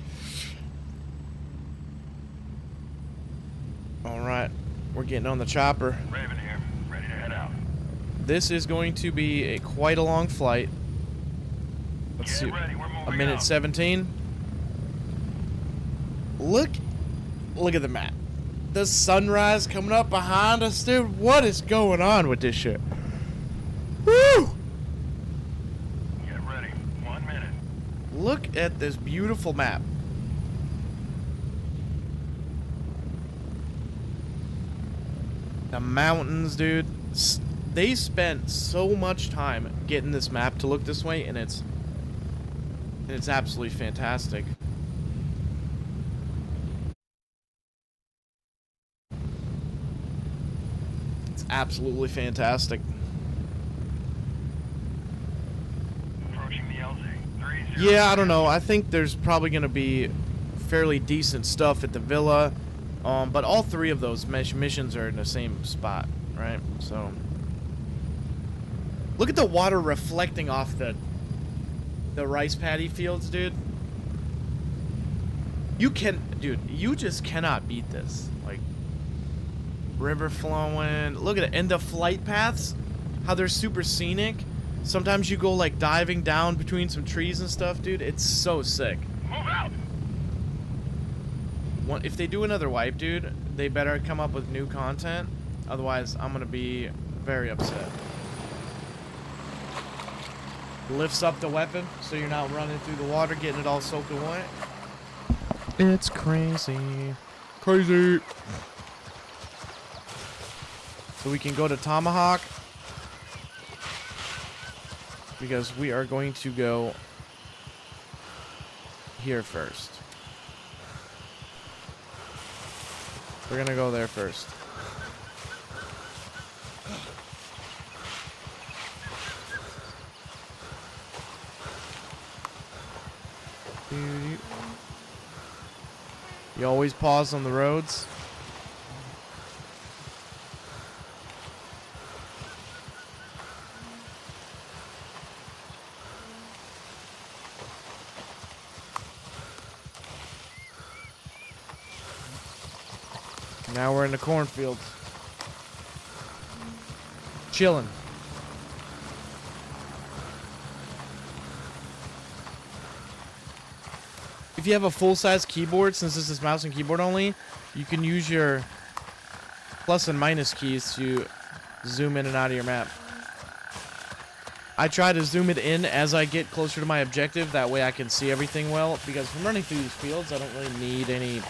Alright, we're getting on the chopper. Raven here, ready to head out. This is going to be quite a long flight. Let's see. Ready, we're moving A minute out. 17. Look at the map. The sunrise coming up behind us, dude. What is going on with this shit? Woo! Get ready, 1 minute. Look at this beautiful map. The mountains, dude. They spent so much time getting this map to look this way, and it's absolutely fantastic. It's absolutely fantastic. Approaching the LZ. 30. Yeah, I don't know. I think there's probably going to be fairly decent stuff at the villa. But all three of those missions are in the same spot, right? So, look at the water reflecting off the The rice paddy fields, dude. Dude, you just cannot beat this. Like, river flowing. Look at it. And the flight paths, how they're super scenic. Sometimes you go, like, diving down between some trees and stuff, dude. It's so sick. Move out! If they do another wipe, dude, they better come up with new content. Otherwise, I'm going to be very upset. Lifts up the weapon, so you're not running through the water, getting it all soaked away. It's crazy. Crazy. So we can go to Tomahawk. Because we are going to go here first. We're going to go there first. You always pause on the roads. Now we're in the cornfields. Chilling. If you have a full-size keyboard, since this is mouse and keyboard only, you can use your plus and minus keys to zoom in and out of your map. I try to zoom it in as I get closer to my objective, that way I can see everything well, because if I'm running through these fields, I don't really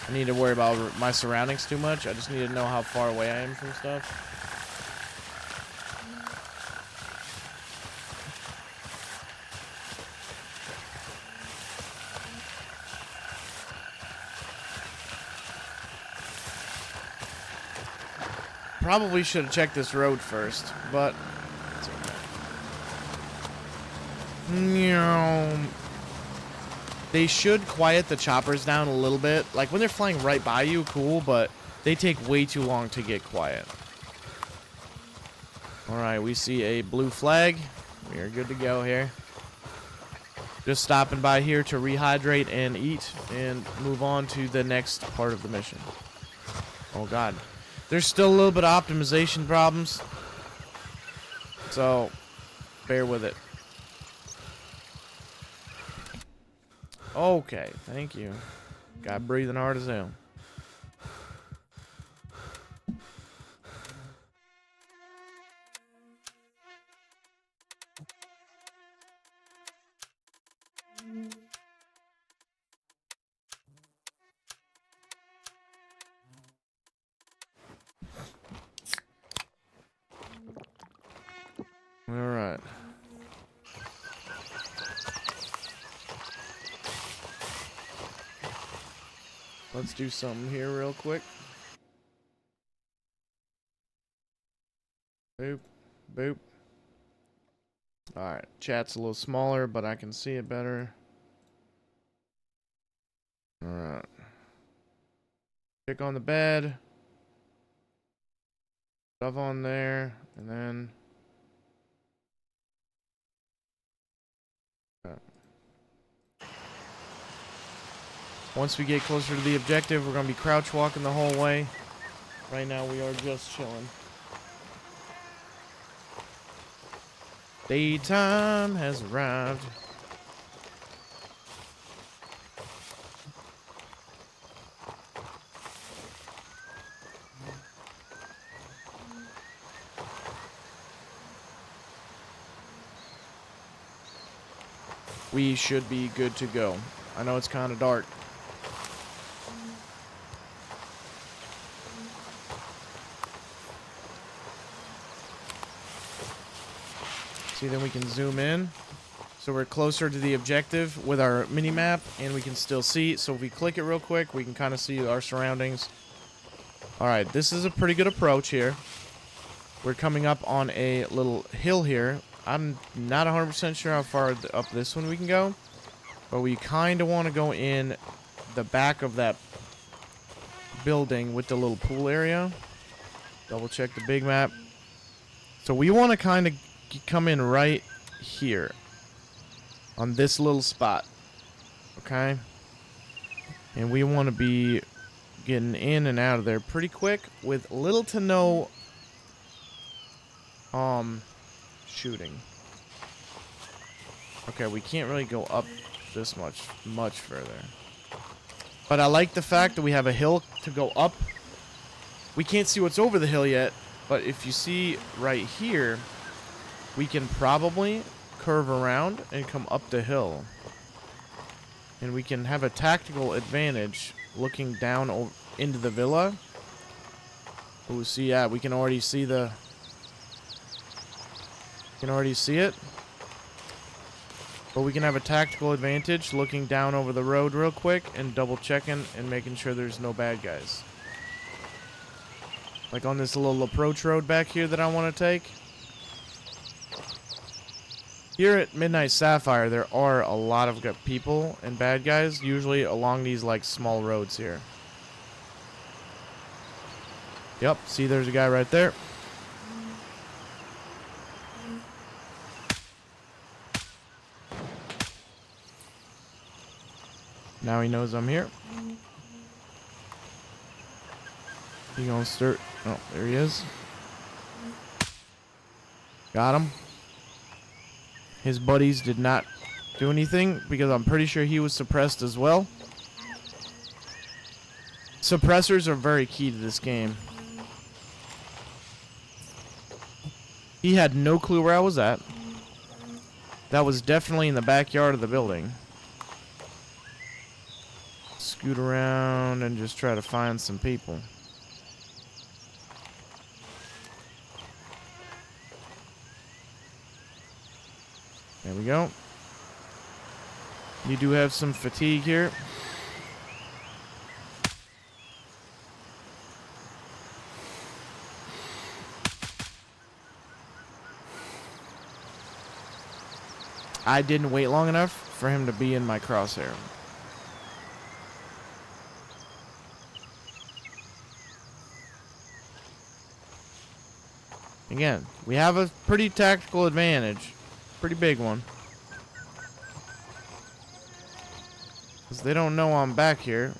need to worry about my surroundings too much. I just need to know how far away I am from stuff. Probably should have checked this road first, but it's okay. They should quiet the choppers down a little bit. Like when they're flying right by you, cool, but they take way too long to get quiet. Alright, we see a blue flag. We are good to go here. Just stopping by here to rehydrate and eat and move on to the next part of the mission. Oh god. There's still a little bit of optimization problems, so bear with it. Okay, thank you. Got breathing hard as hell. All right. Let's do something here real quick. Boop, boop. Alright, chat's a little smaller, but I can see it better. Alright. Click on the bed. Stuff on there, and then... Once we get closer to the objective, we're going to be crouch walking the whole way. Right now, we are just chilling. Daytime has arrived. We should be good to go. I know it's kind of dark. See, then we can zoom in. So we're closer to the objective with our mini-map, and we can still see. So if we click it real quick, we can kind of see our surroundings. Alright, this is a pretty good approach here. We're coming up on a little hill here. I'm not 100% sure how far up this one we can go. But we kind of want to go in the back of that building with the little pool area. Double check the big map. So we want to kind of come in right here. on this little spot. Okay? And we want to be getting in and out of there pretty quick with little to no shooting. Okay, we can't really go up this much further. But I like the fact that we have a hill to go up. We can't see what's over the hill yet, but if you see right here, we can probably curve around and come up the hill. And we can have a tactical advantage looking down into the villa. Oh, see, yeah, we can already see the... You can already see it. But we can have a tactical advantage looking down over the road real quick and double checking and making sure there's no bad guys. Like on this little approach road back here that I want to take. Here at Midnight Sapphire, there are a lot of good people and bad guys, usually along these like small roads here. Yep, see there's a guy right there. Now he knows I'm here. He gonna start. Oh, there he is. Got him. His buddies did not do anything because I'm pretty sure he was suppressed as well. Suppressors are very key to this game. He had no clue where I was at. That was definitely in the backyard of the building. Scoot around and just try to find some people. There we go. You do have some fatigue here. I didn't wait long enough for him to be in my crosshair. Again, we have a pretty tactical advantage. Pretty big one. Because they don't know I'm back here.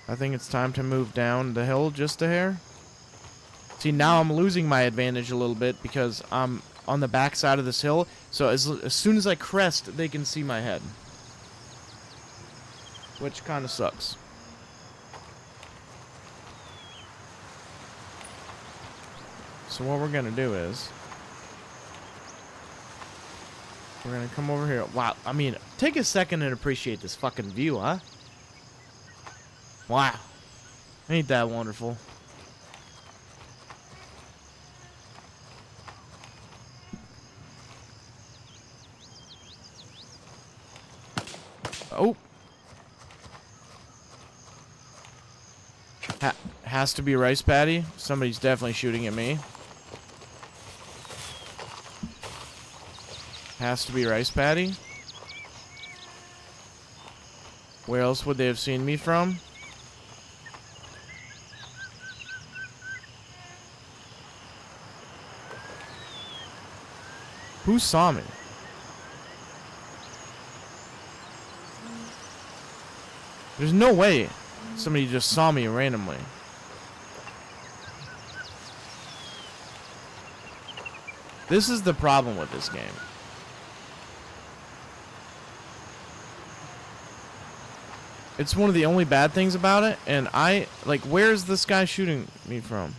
I think it's time to move down the hill just a hair. See, now I'm losing my advantage a little bit because I'm on the back side of this hill. So as soon as I crest, they can see my head. Which kind of sucks. So what we're going to do is we're going to come over here. Wow. I mean, take a second and appreciate this fucking view, huh? Wow. Ain't that wonderful? Oh. Has to be Rice Patty. Somebody's definitely shooting at me. Has to be Rice Patty. Where else would they have seen me from? Who saw me? There's no way somebody just saw me randomly. This is the problem with this game. It's one of the only bad things about it, and where's this guy shooting me from?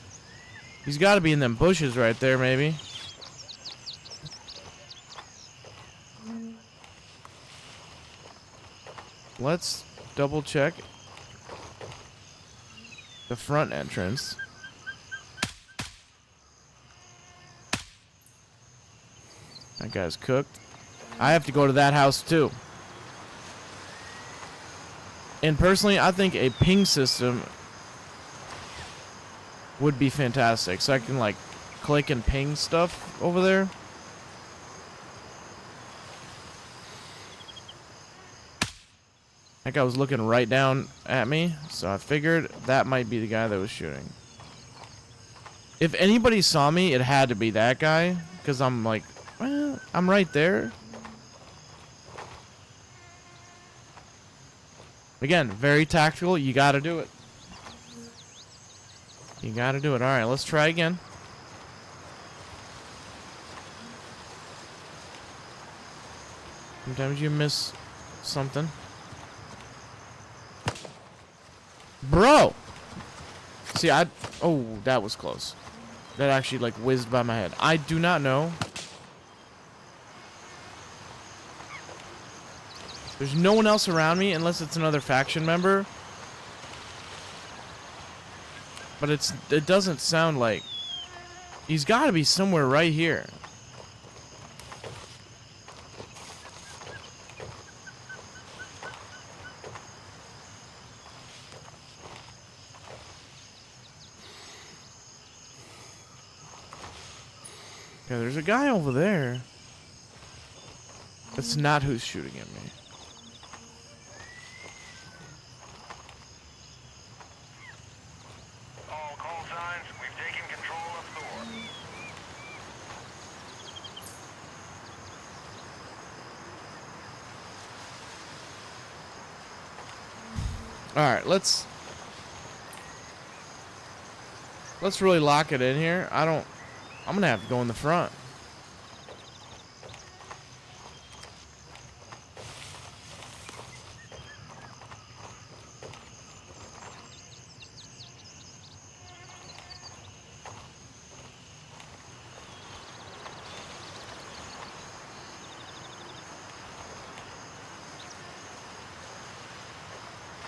He's got to be in them bushes right there, maybe. Let's double check the front entrance. That guy's cooked. I have to go to that house too. And personally, I think a ping system would be fantastic. So I can like click and ping stuff over there. That guy was looking right down at me, so I figured that might be the guy that was shooting. If anybody saw me, it had to be that guy. Because I'm like, well, I'm right there. Again, very tactical. You got to do it. You got to do it. All right, let's try again. Sometimes you miss something. Bro! See, oh, that was close. That actually, like, whizzed by my head. I do not know. There's no one else around me unless it's another faction member. But it doesn't sound like... He's got to be somewhere right here. Okay, there's a guy over there. That's not who's shooting at me. All call signs, we've taken control of Thor. Alright, let's really lock it in here. I'm gonna have to go in the front.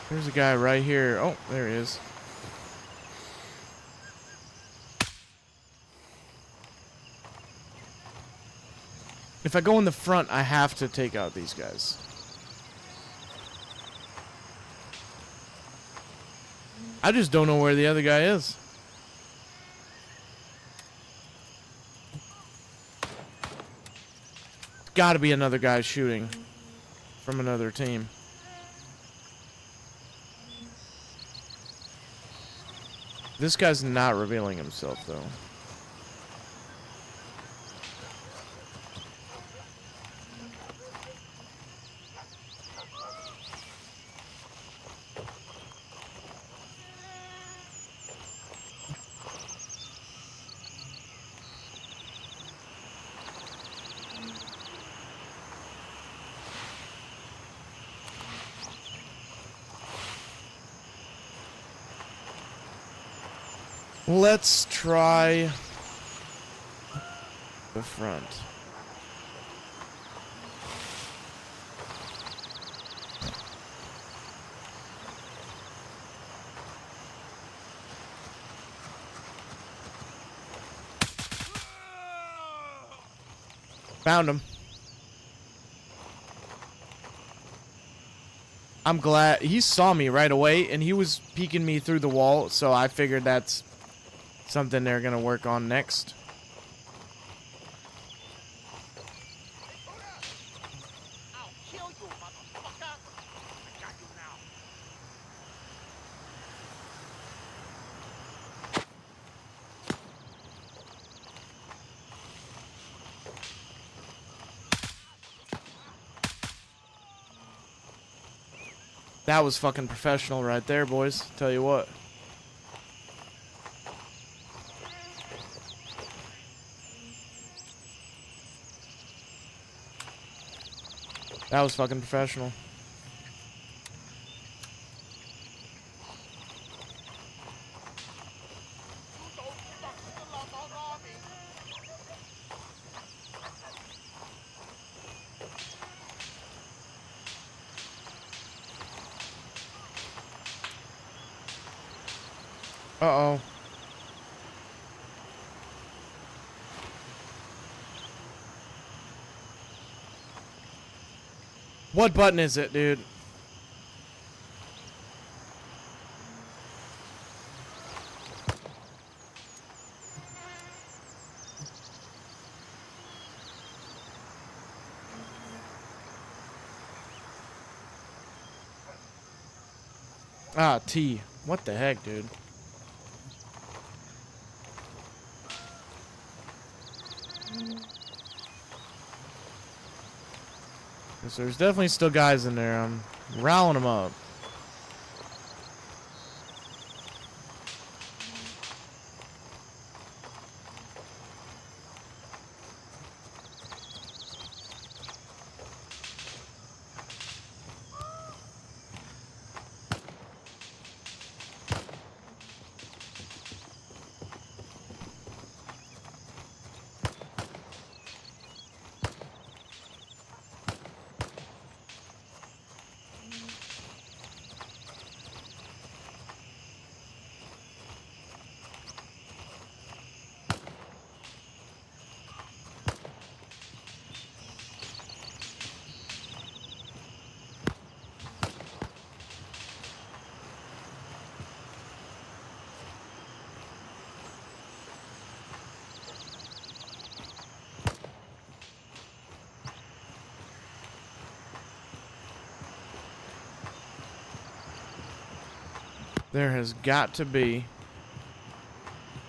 There's a guy right here. Oh, there he is. If I go in the front, I have to take out these guys. I just don't know where the other guy is. Gotta be another guy shooting from another team. This guy's not revealing himself, though. Let's try the front. Found him. I'm glad he saw me right away, and he was peeking me through the wall, so I figured that's something they're gonna work on next. I'll kill you, motherfucker! I got you now. That was fucking professional right there, boys. Tell you what. That was fucking professional. Uh-oh. What button is it, dude? Ah, T. What the heck, dude? So there's definitely still guys in there. I'm riling them up. There has got to be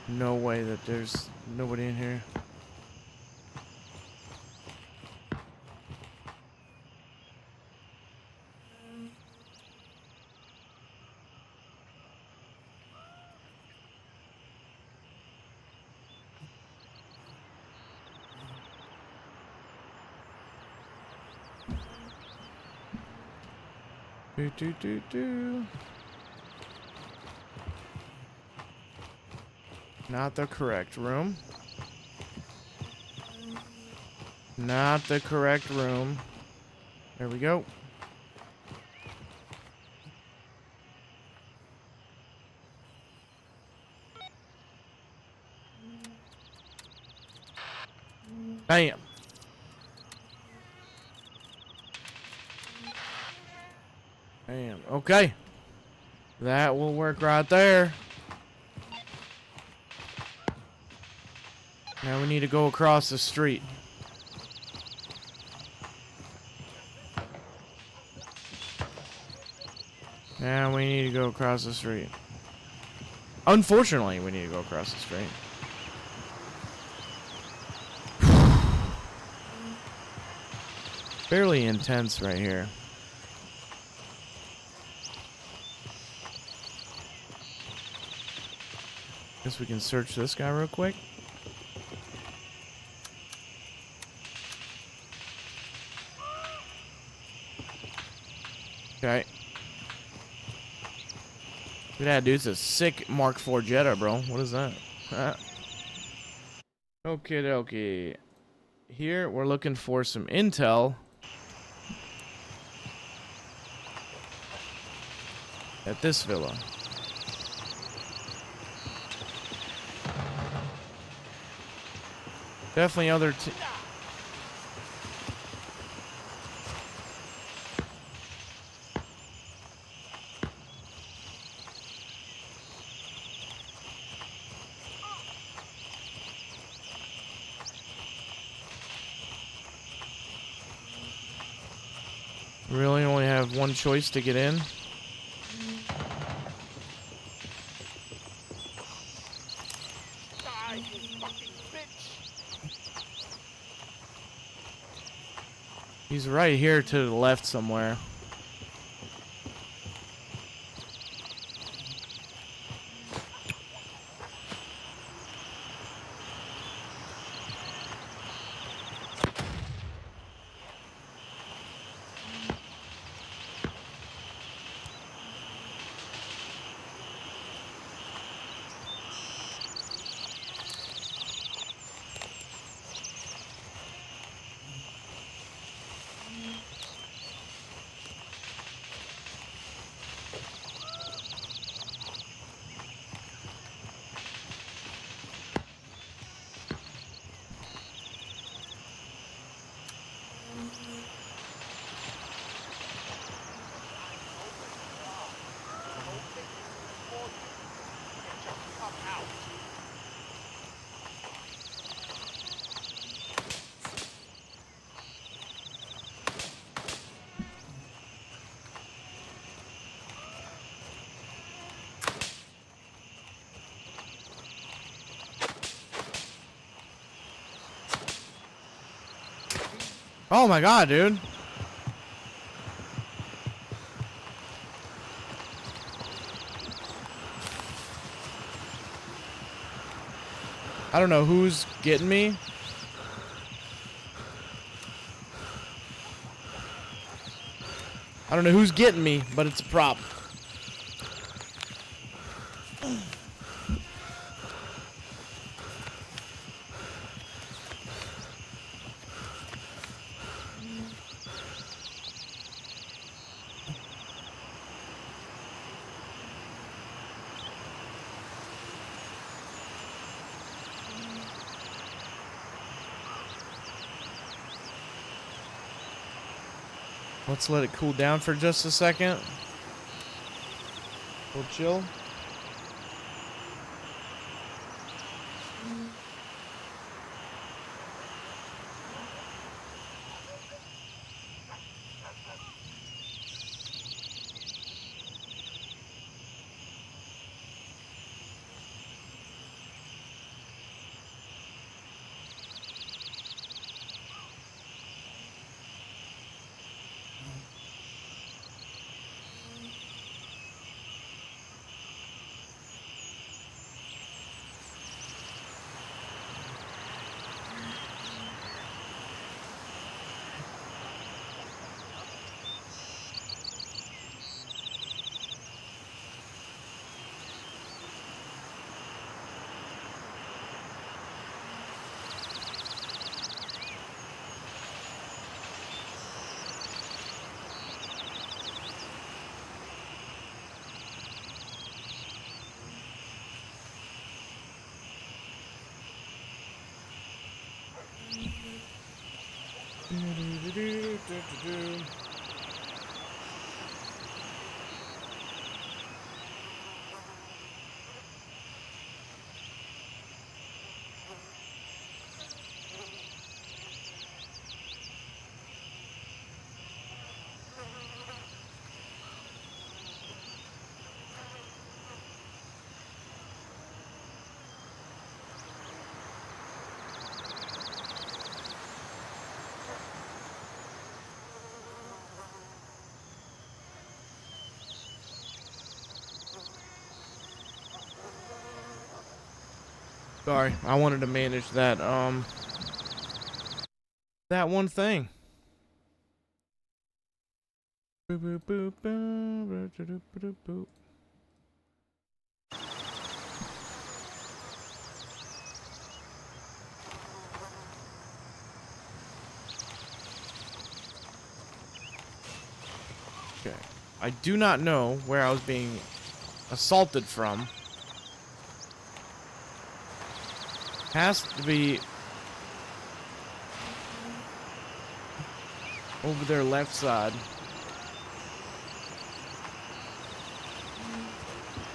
no way that there's nobody in here. Do. Not the correct room. Not the correct room. There we go. Bam. Bam. Okay. That will work right there. Now we need to go across the street. Now we need to go across the street. Unfortunately, we need to go across the street. Fairly intense right here. Guess we can search this guy real quick. Okay. Look at that, dude. It's a sick Mark IV Jetta, bro. What is that? Okay, dokie. Here, we're looking for some intel. At this villa. Definitely other... Really only have one choice to get in. Die, you fucking bitch! He's right here to the left somewhere. Oh my god, dude. I don't know who's getting me. I don't know who's getting me, but it's a problem. Let's let it cool down for just a second. We'll chill. Sorry, I wanted to manage that that one thing. Boop, boop, boop, boop, boop, boop, boop. Okay. I do not know where I was being assaulted from. Has to be over their left side.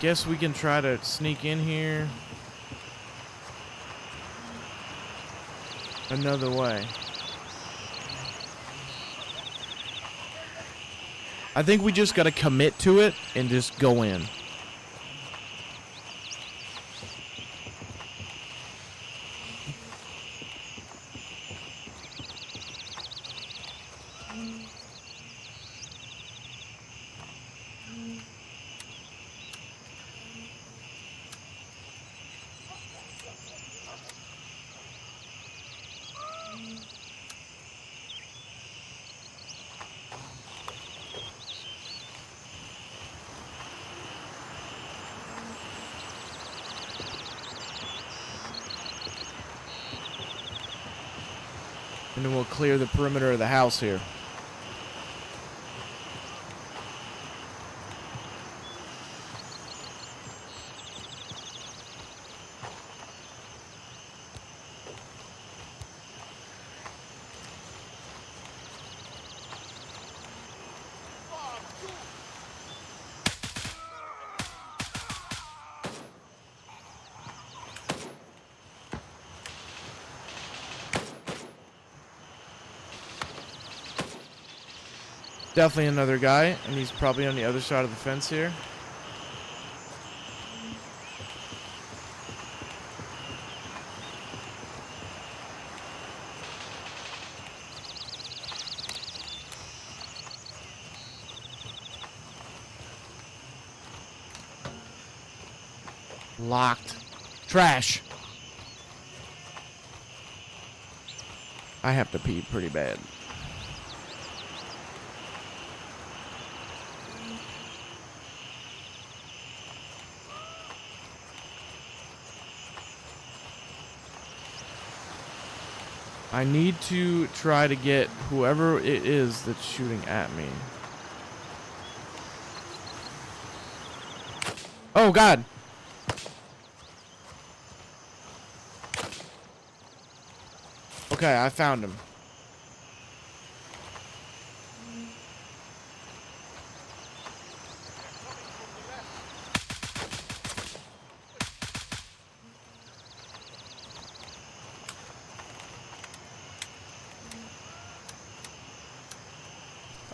Guess we can try to sneak in here another way. I think we just gotta commit to it and just go in. And then we'll clear the perimeter of the house here. Definitely another guy, and he's probably on the other side of the fence here. Locked. Trash. I have to pee pretty bad. I need to try to get whoever it is that's shooting at me. Oh, God. Okay, I found him.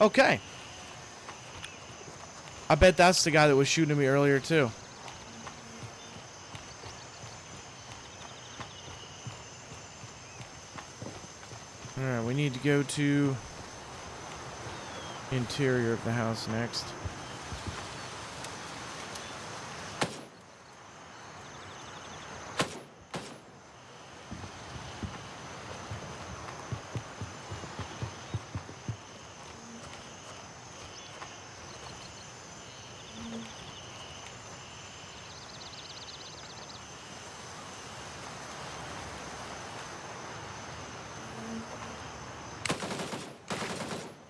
Okay. I bet that's the guy that was shooting at me earlier, too. Alright, we need to go to interior of the house next.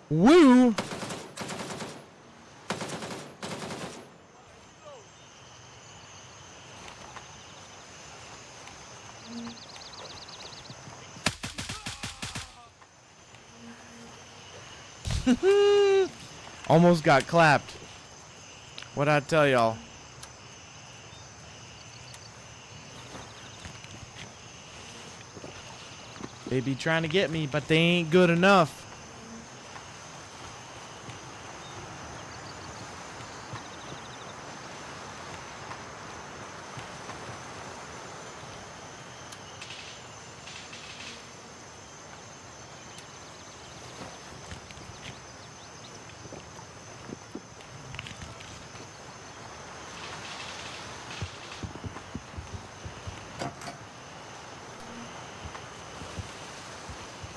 Woo! Almost got clapped. What'd I tell y'all? They be trying to get me, but they ain't good enough.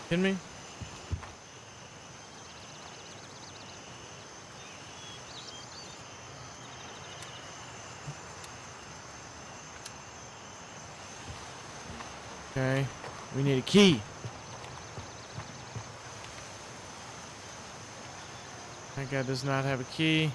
Kidding me? Okay, we need a key. That guy does not have a key.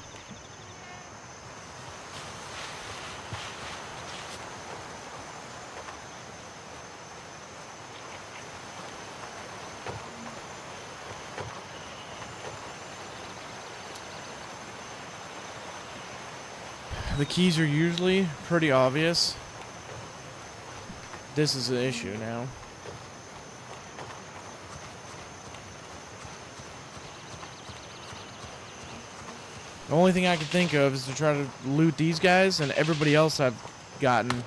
The keys are usually pretty obvious. This is an issue now. The only thing I can think of is to try to loot these guys and everybody else I've gotten.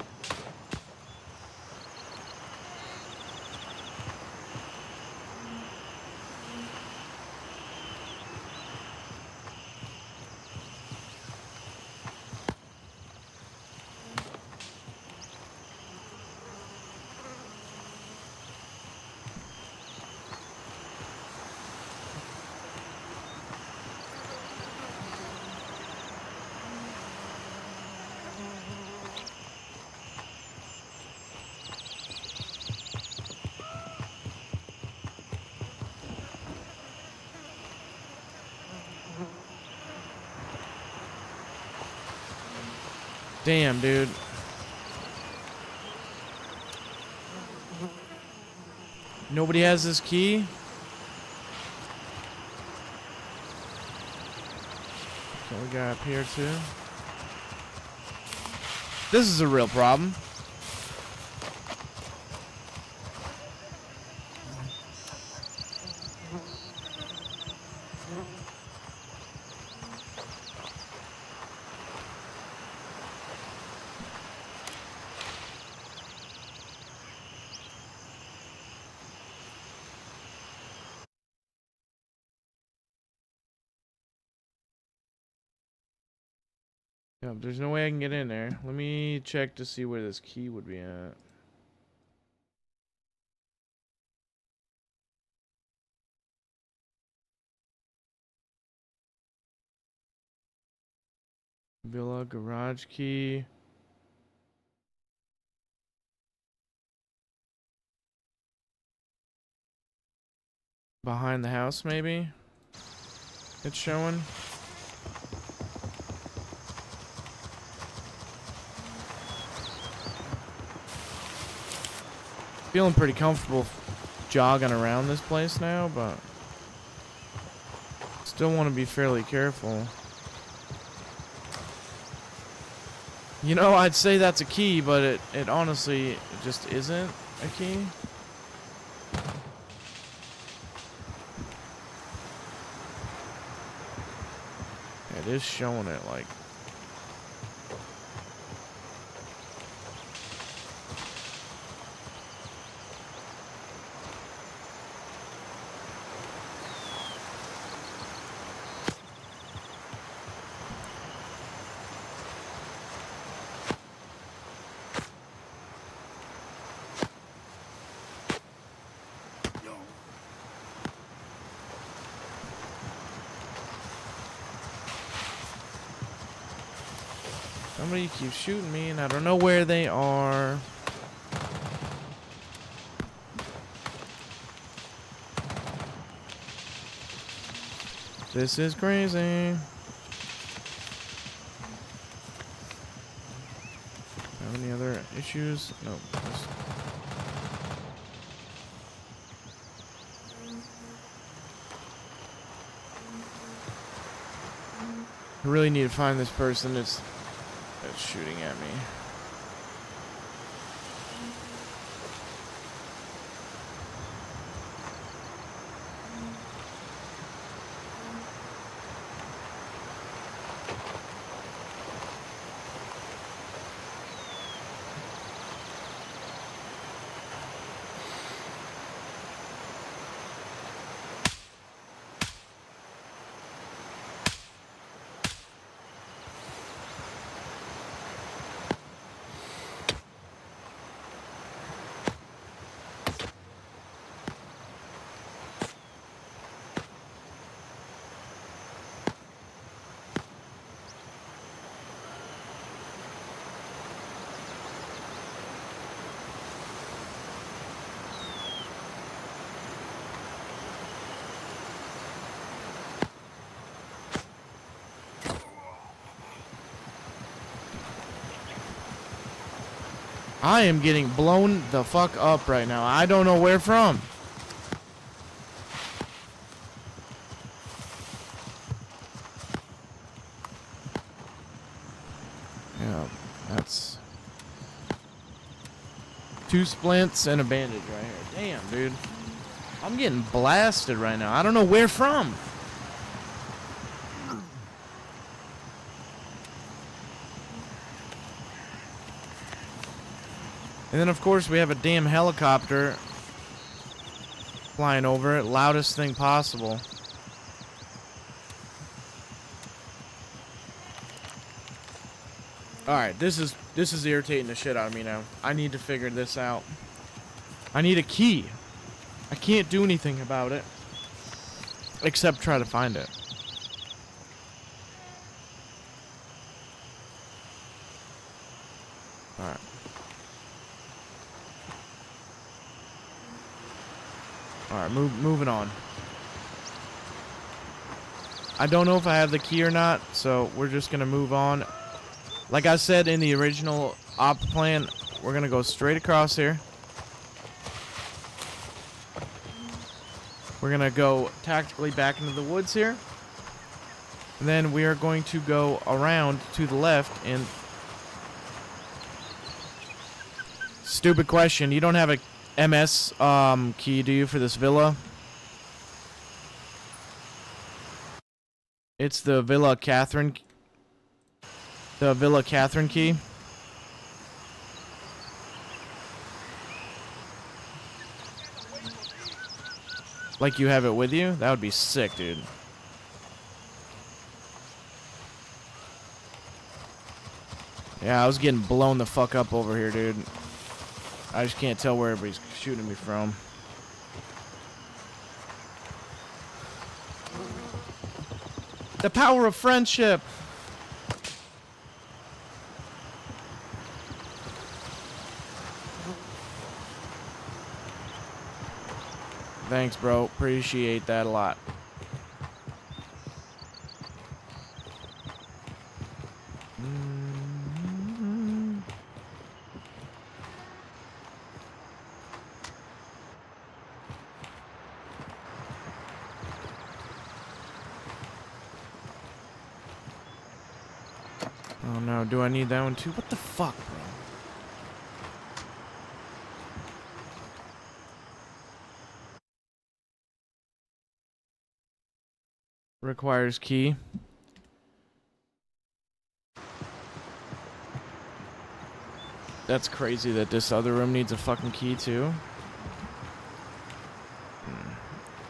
Damn, dude. Nobody has this key? So we got up here too. This is a real problem. Yeah, there's no way I can get in there. Let me check to see where this key would be at. Villa garage key. Behind the house, maybe? It's showing. Feeling pretty comfortable jogging around this place now, but still want to be fairly careful. You know, I'd say that's a key, but it honestly just isn't a key. It is showing it like. Somebody keeps shooting me, and I don't know where they are. This is crazy. Have any other issues? Nope. I really need to find this person that's shooting at me. I am getting blown the fuck up right now. I don't know where from. Yeah, that's 2 splints and a bandage right here. Damn, dude. I'm getting blasted right now. I don't know where from. And then, of course, we have a damn helicopter flying over it. Loudest thing possible. Alright, this is irritating the shit out of me now. I need to figure this out. I need a key. I can't do anything about it. Except try to find it. Alright. Alright, moving on. I don't know if I have the key or not, so we're just gonna move on. Like I said in the original op plan, we're gonna go straight across here. We're gonna go tactically back into the woods here. And then we are going to go around to the left and... Stupid question, you don't have a MS key, do you, for this villa? It's the Villa Catherine. The Villa Catherine key. Like you have it with you? That would be sick, dude. Yeah, I was getting blown the fuck up over here, dude. I just can't tell where everybody's shooting me from. The power of friendship. Thanks, bro. Appreciate that a lot. Oh no, do I need that one too? What the fuck, bro? Requires key. That's crazy that this other room needs a fucking key too.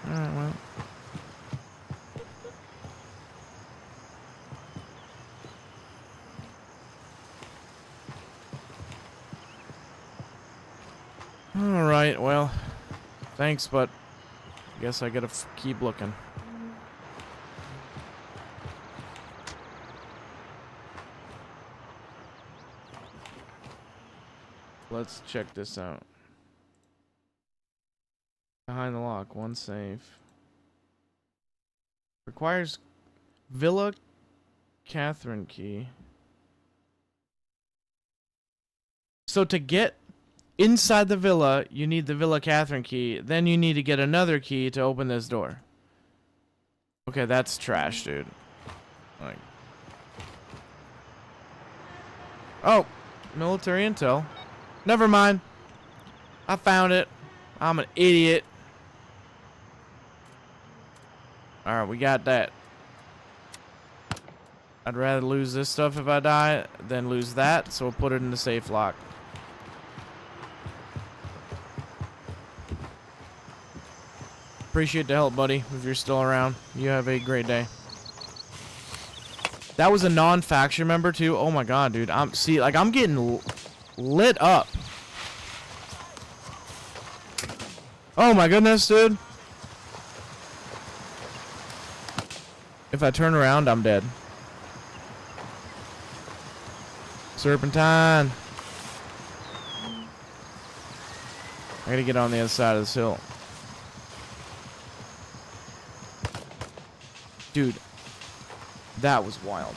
Alright, well. Alright, well. Thanks, but I guess I gotta keep looking. Let's check this out. Behind the lock, one safe. Requires Villa Catherine key. So to get inside the villa, you need the Villa Catherine key. Then you need to get another key to open this door. Okay, that's trash, dude. Like. Oh, military intel. Never mind. I found it. I'm an idiot. Alright, we got that. I'd rather lose this stuff if I die than lose that, so we'll put it in the safe lock. Appreciate the help, buddy, if you're still around. You have a great day. That was a non-faction member, too. Oh my god, dude. I'm getting lit up. Oh my goodness, dude. If I turn around, I'm dead. Serpentine. I gotta get on the other side of this hill. Dude, that was wild.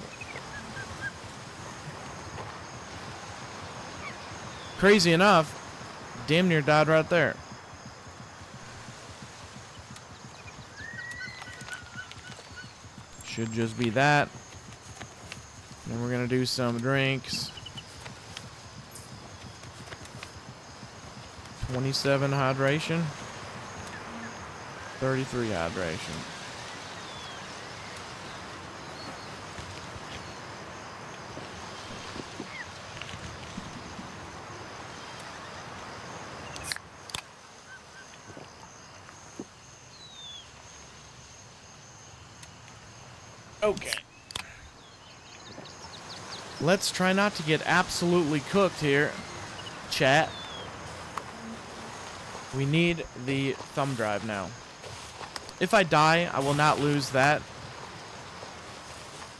Crazy enough, damn near died right there. Should just be that. Then we're gonna do some drinks. 27 hydration. 33 hydration. Okay. Let's try not to get absolutely cooked here, chat. We need the thumb drive now. If I die, I will not lose that.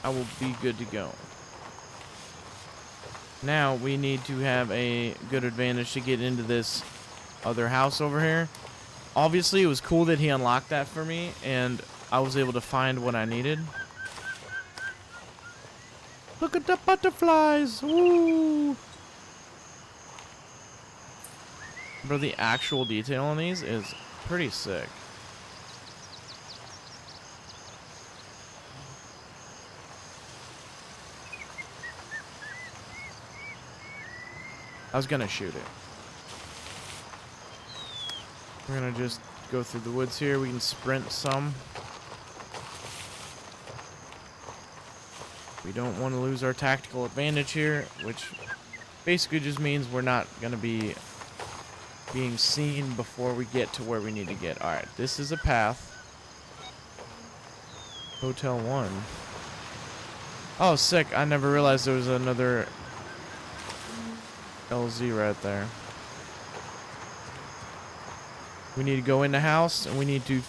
I will be good to go. Now, we need to have a good advantage to get into this other house over here. Obviously, it was cool that he unlocked that for me, and I was able to find what I needed. Look at the butterflies! Woo! Bro, the actual detail on these is pretty sick. I was gonna shoot it. We're gonna just go through the woods here. We can sprint some. We don't want to lose our tactical advantage here, which basically just means we're not going to be being seen before we get to where we need to get. Alright, this is a path. Hotel 1. Oh, sick. I never realized there was another LZ right there. We need to go in the house, and we need to...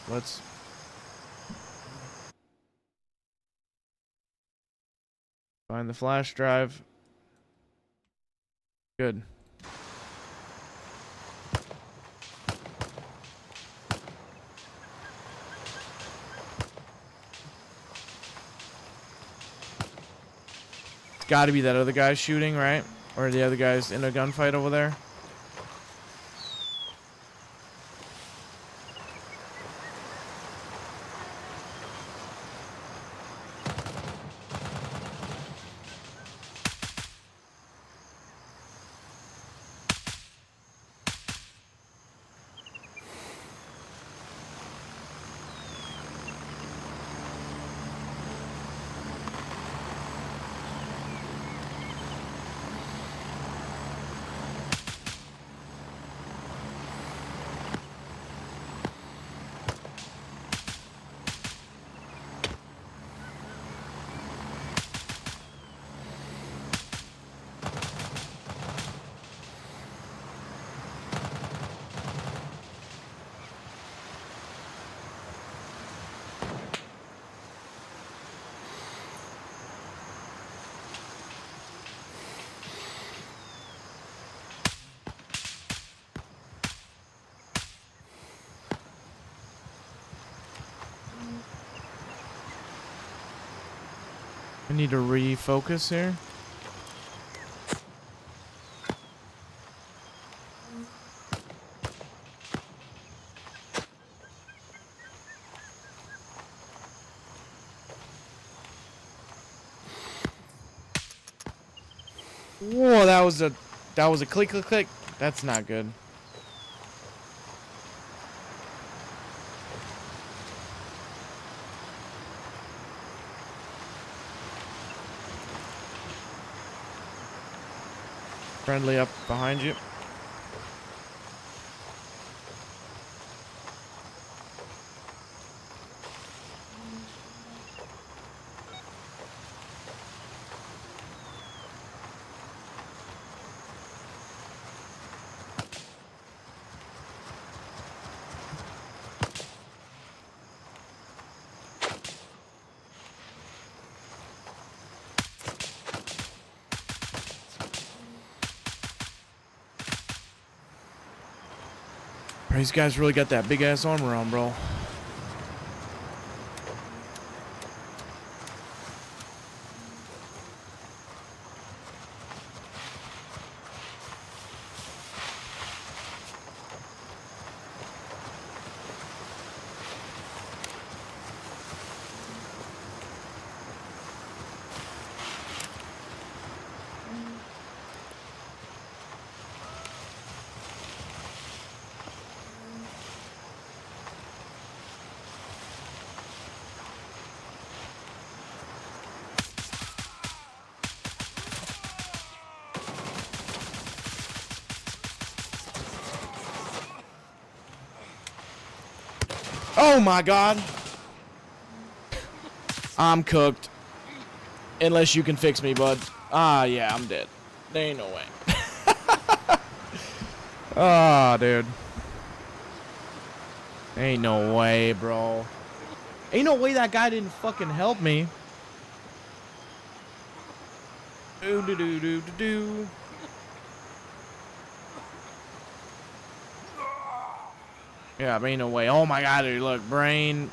Let's... Find the flash drive. Good. It's gotta be that other guy shooting, right? Or the other guy's in a gunfight over there. I need to refocus here. Whoa, that was a click click click. That's not good. Friendly up behind you. These guys really got that big ass armor on, bro. Oh my god. I'm cooked. Unless you can fix me, bud. Ah, yeah, I'm dead. There ain't no way. Ah, dude. Ain't no way, bro. Ain't no way that guy didn't fucking help me. Do do do do do do. Yeah, ain't no way. Oh my god, dude, look, brain.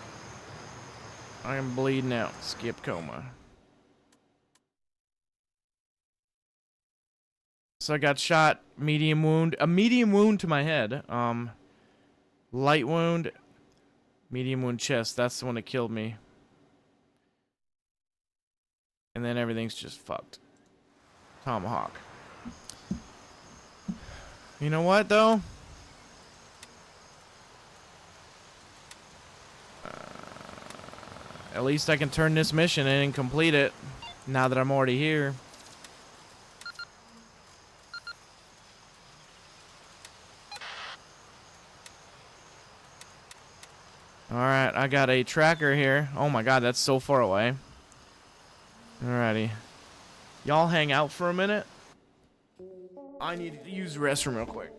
I am bleeding out. Skip coma. So I got shot, medium wound, a medium wound to my head, light wound, medium wound chest. That's the one that killed me. And then everything's just fucked. Tomahawk. You know what though? At least I can turn this mission in and complete it now that I'm already here. Alright, I got a tracker here. Oh my god, that's so far away. Alrighty. Y'all hang out for a minute. I need to use the restroom real quick.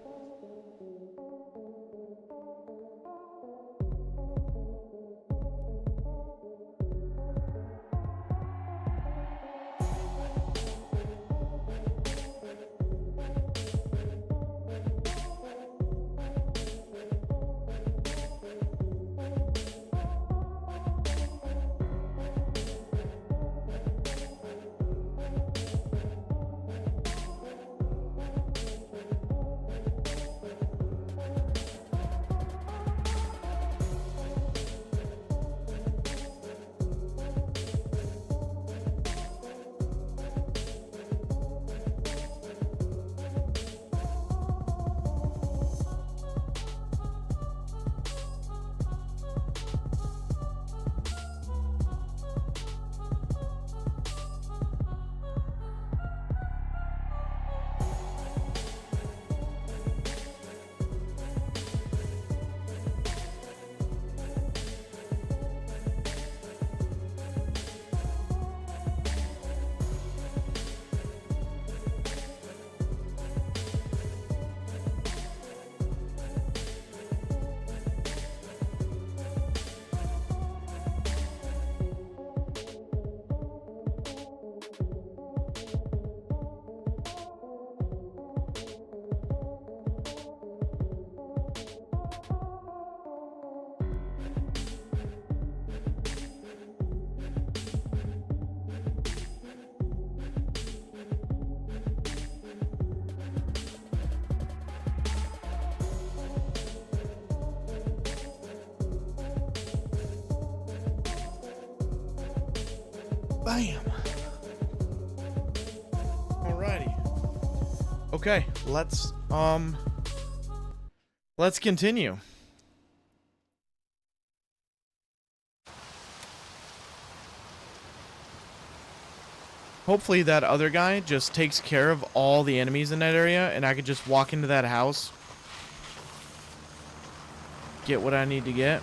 Bam. Alrighty. Okay, let's continue. Hopefully that other guy just takes care of all the enemies in that area and I could just walk into that house, get what I need to get.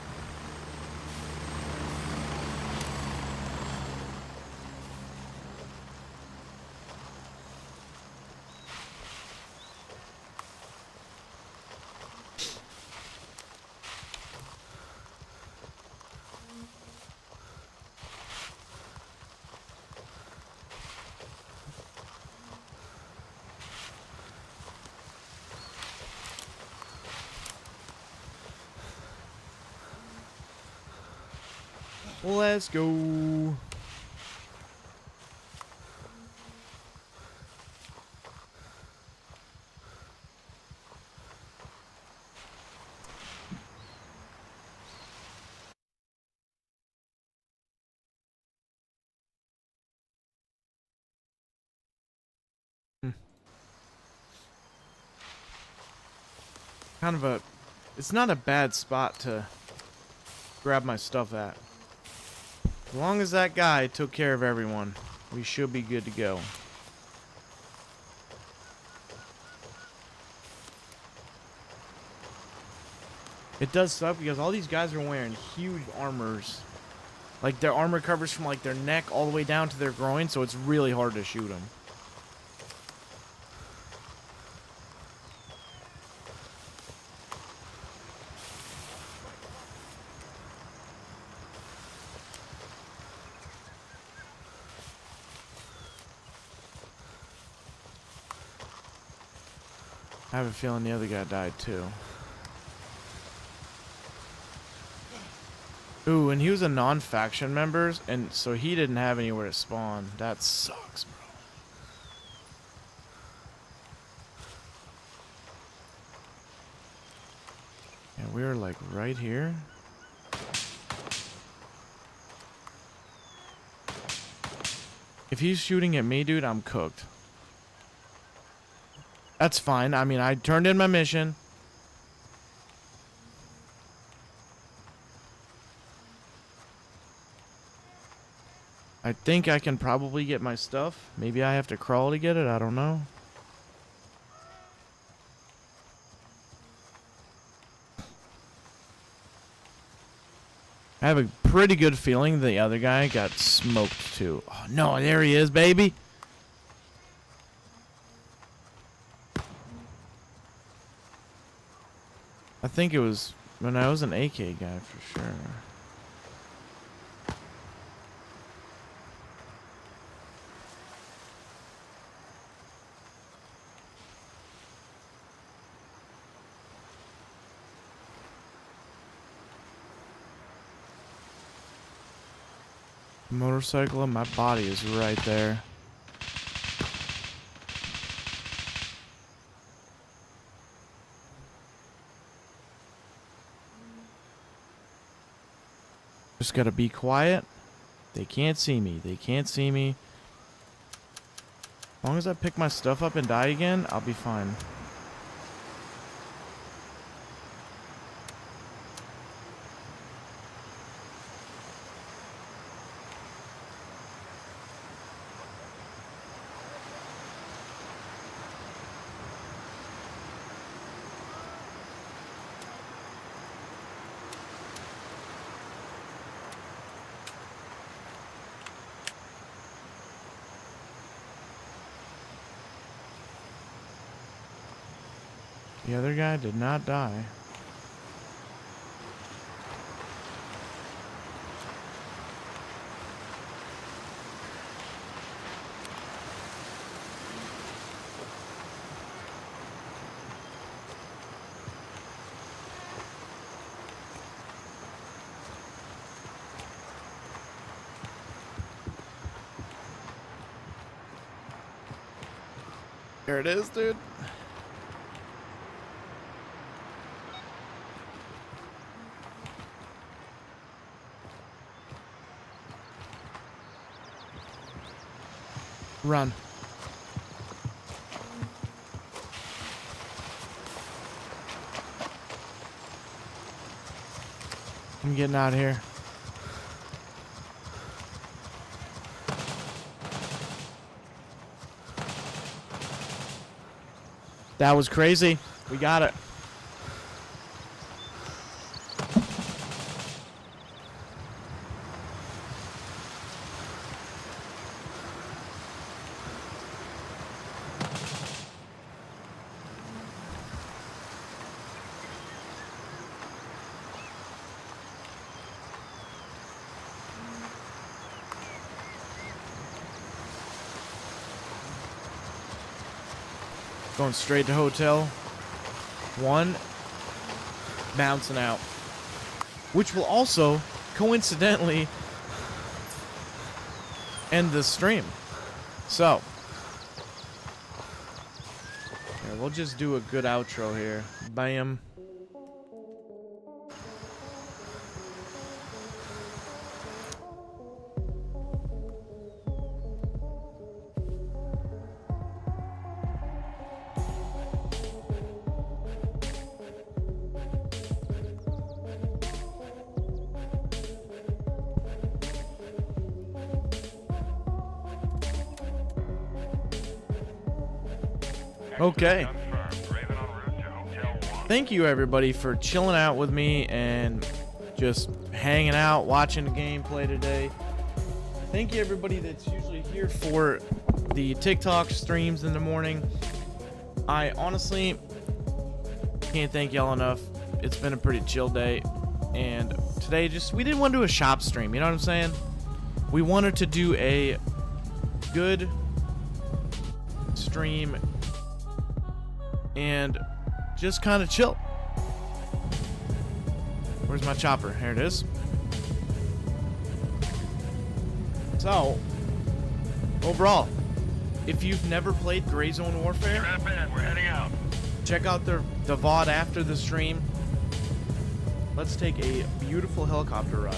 Let's go. Kind of a, it's not a bad spot to grab my stuff at. As long as that guy took care of everyone, we should be good to go. It does suck because all these guys are wearing huge armors. Like their armor covers from like their neck all the way down to their groin, so it's really hard to shoot them. I have a feeling the other guy died too. Ooh, and he was a non-faction member, and so he didn't have anywhere to spawn. That sucks, bro. And we were like right here. If he's shooting at me, dude, I'm cooked. That's fine. I mean, I turned in my mission. I think I can probably get my stuff. Maybe I have to crawl to get it. I don't know. I have a pretty good feeling the other guy got smoked too. Oh, no, there he is, baby. I think it was when I was an AK guy for sure. Motorcycle and my body is right there. Just gotta be quiet. They can't see me. They can't see me. As long as I pick my stuff up and die again, I'll be fine. The other guy did not die. There it is, dude. Run. I'm getting out of here. That was crazy. We got it. Going straight to hotel. 1. Bouncing out. Which will also, coincidentally, end the stream. So. Here, we'll just do a good outro here. Bam. Okay. Thank you everybody for chilling out with me and just hanging out, watching the gameplay today. Thank you everybody that's usually here for the TikTok streams in the morning. I honestly can't thank y'all enough. It's been a pretty chill day, and today we didn't want to do a shop stream, you know what I'm saying? We wanted to do a good stream and just kind of chill. Where's my chopper? Here it is. So, overall, if you've never played Gray Zone Warfare, We're heading out. check out the VOD after the stream. Let's take a beautiful helicopter ride.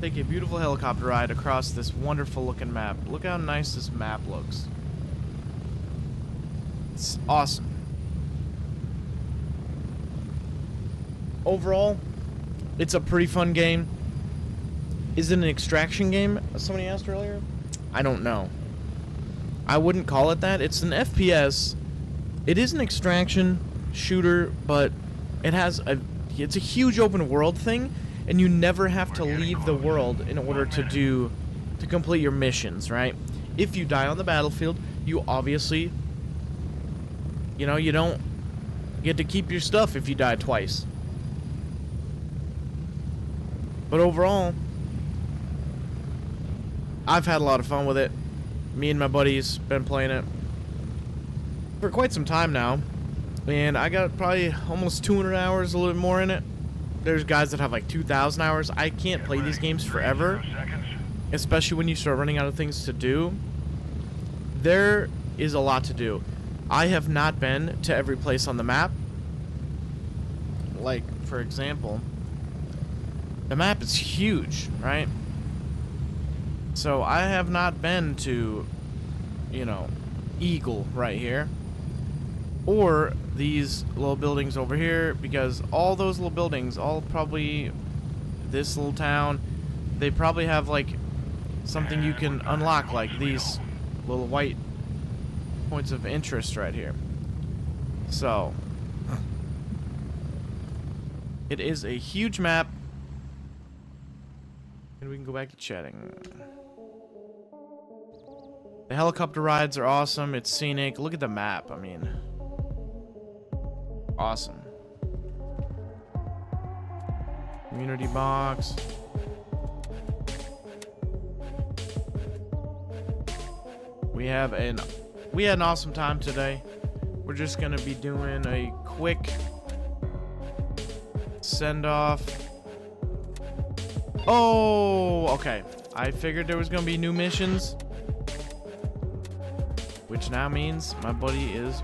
Take a beautiful helicopter ride across this wonderful looking map. Look how nice this map looks. It's awesome. Overall, it's a pretty fun game. Is it an extraction game, as somebody asked earlier? I don't know. I wouldn't call it that. It's an FPS. It is an extraction shooter, but it's a huge open world thing, and you never have to leave the world in order to complete your missions, right? If you die on the battlefield, you obviously you know, you don't get to keep your stuff if you die twice. But overall, I've had a lot of fun with it. Me and my buddies been playing it for quite some time now, and I got probably almost 200 hours, a little bit more in it. There's guys that have like 2,000 hours. I can't play these games forever, especially when you start running out of things to do. There is a lot to do. I have not been to every place on the map. Like, for example, the map is huge, right? So I have not been to, you know, Eagle right here, or these little buildings over here, because all those little buildings, all probably this little town, they probably have like something you can unlock, like these little white points of interest right here. So it is a huge map, and we can go back to chatting. The helicopter rides are awesome. It's scenic. Look at the map. I mean, awesome. Community box. We had an awesome time today. We're just gonna be doing a quick send off. Oh, okay. I figured there was gonna be new missions, which now means my buddy is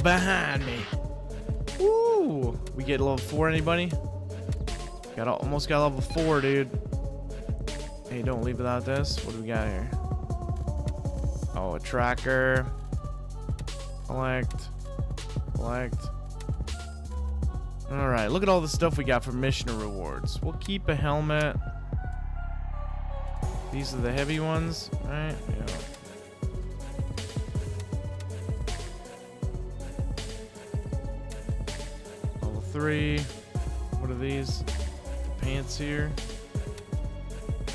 behind me. Woo! We get level 4, anybody? Almost got level 4, dude. Hey, don't leave without this. What do we got here? Oh, a tracker. Collect. Alright, look at all the stuff we got for mission rewards. We'll keep a helmet. These are the heavy ones, right? Yeah. Level 3. What are these? The pants here.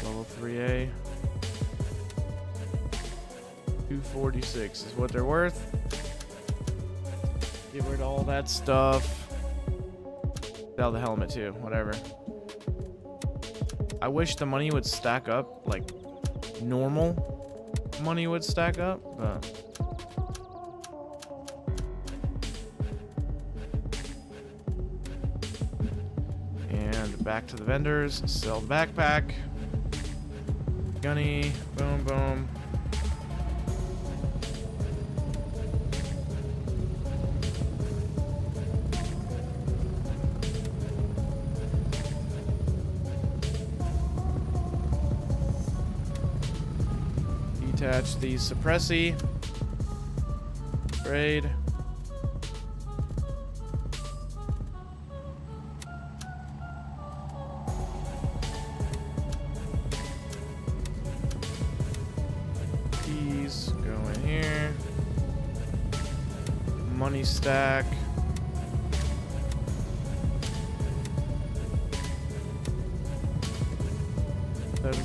Level 3A. 246 is what they're worth. Get rid of all that stuff. Sell the helmet too, whatever. I wish the money would stack up, like normal money would stack up, but and back to the vendors. Sell the backpack. Gunny, boom, boom. Detach the suppressy. Trade. Keys go in here. Money stack. Seven,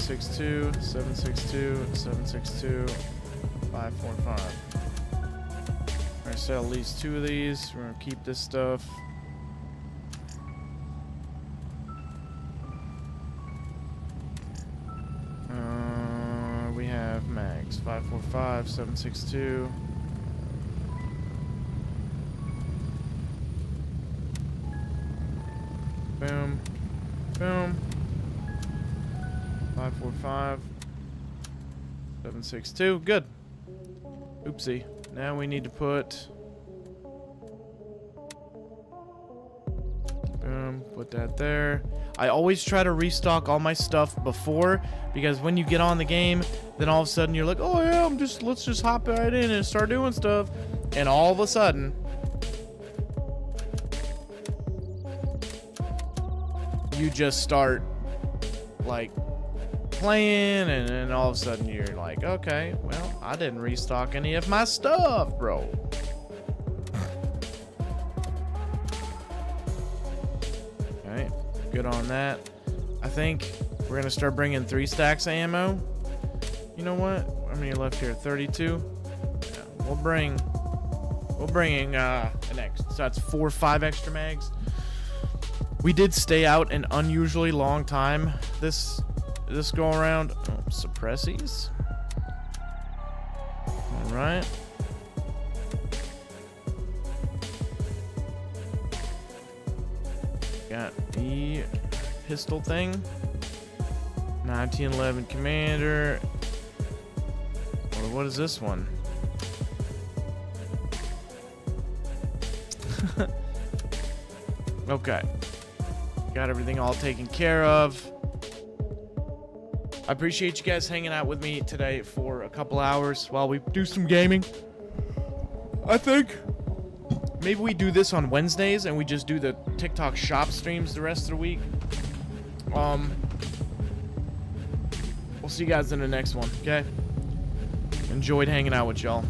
762, 762, 545. We're gonna sell at least 2 of these. We're gonna keep this stuff. We have mags 545, 762. Boom, boom. 545, 762. Good. Oopsie. Now we need to put. Boom. Put that there. I always try to restock all my stuff before, because when you get on the game, then all of a sudden you're like, oh yeah, let's just hop right in and start doing stuff, and all of a sudden you just start like playing, and then all of a sudden you're like, okay, well, I didn't restock any of my stuff, bro. Alright, good on that. I think we're gonna start bringing 3 stacks of ammo. You know what? How many are left here? 32? Yeah, we'll bring We're bringing an X. So that's 4 or 5 extra mags. We did stay out an unusually long time this go around. Oh, suppressies. All right. Got the pistol thing. 1911 Commander. What is this one? Okay. Got everything all taken care of. I appreciate you guys hanging out with me today for a couple hours while we do some gaming. I think maybe we do this on Wednesdays and we just do the TikTok shop streams the rest of the week. We'll see you guys in the next one, okay? Enjoyed hanging out with y'all.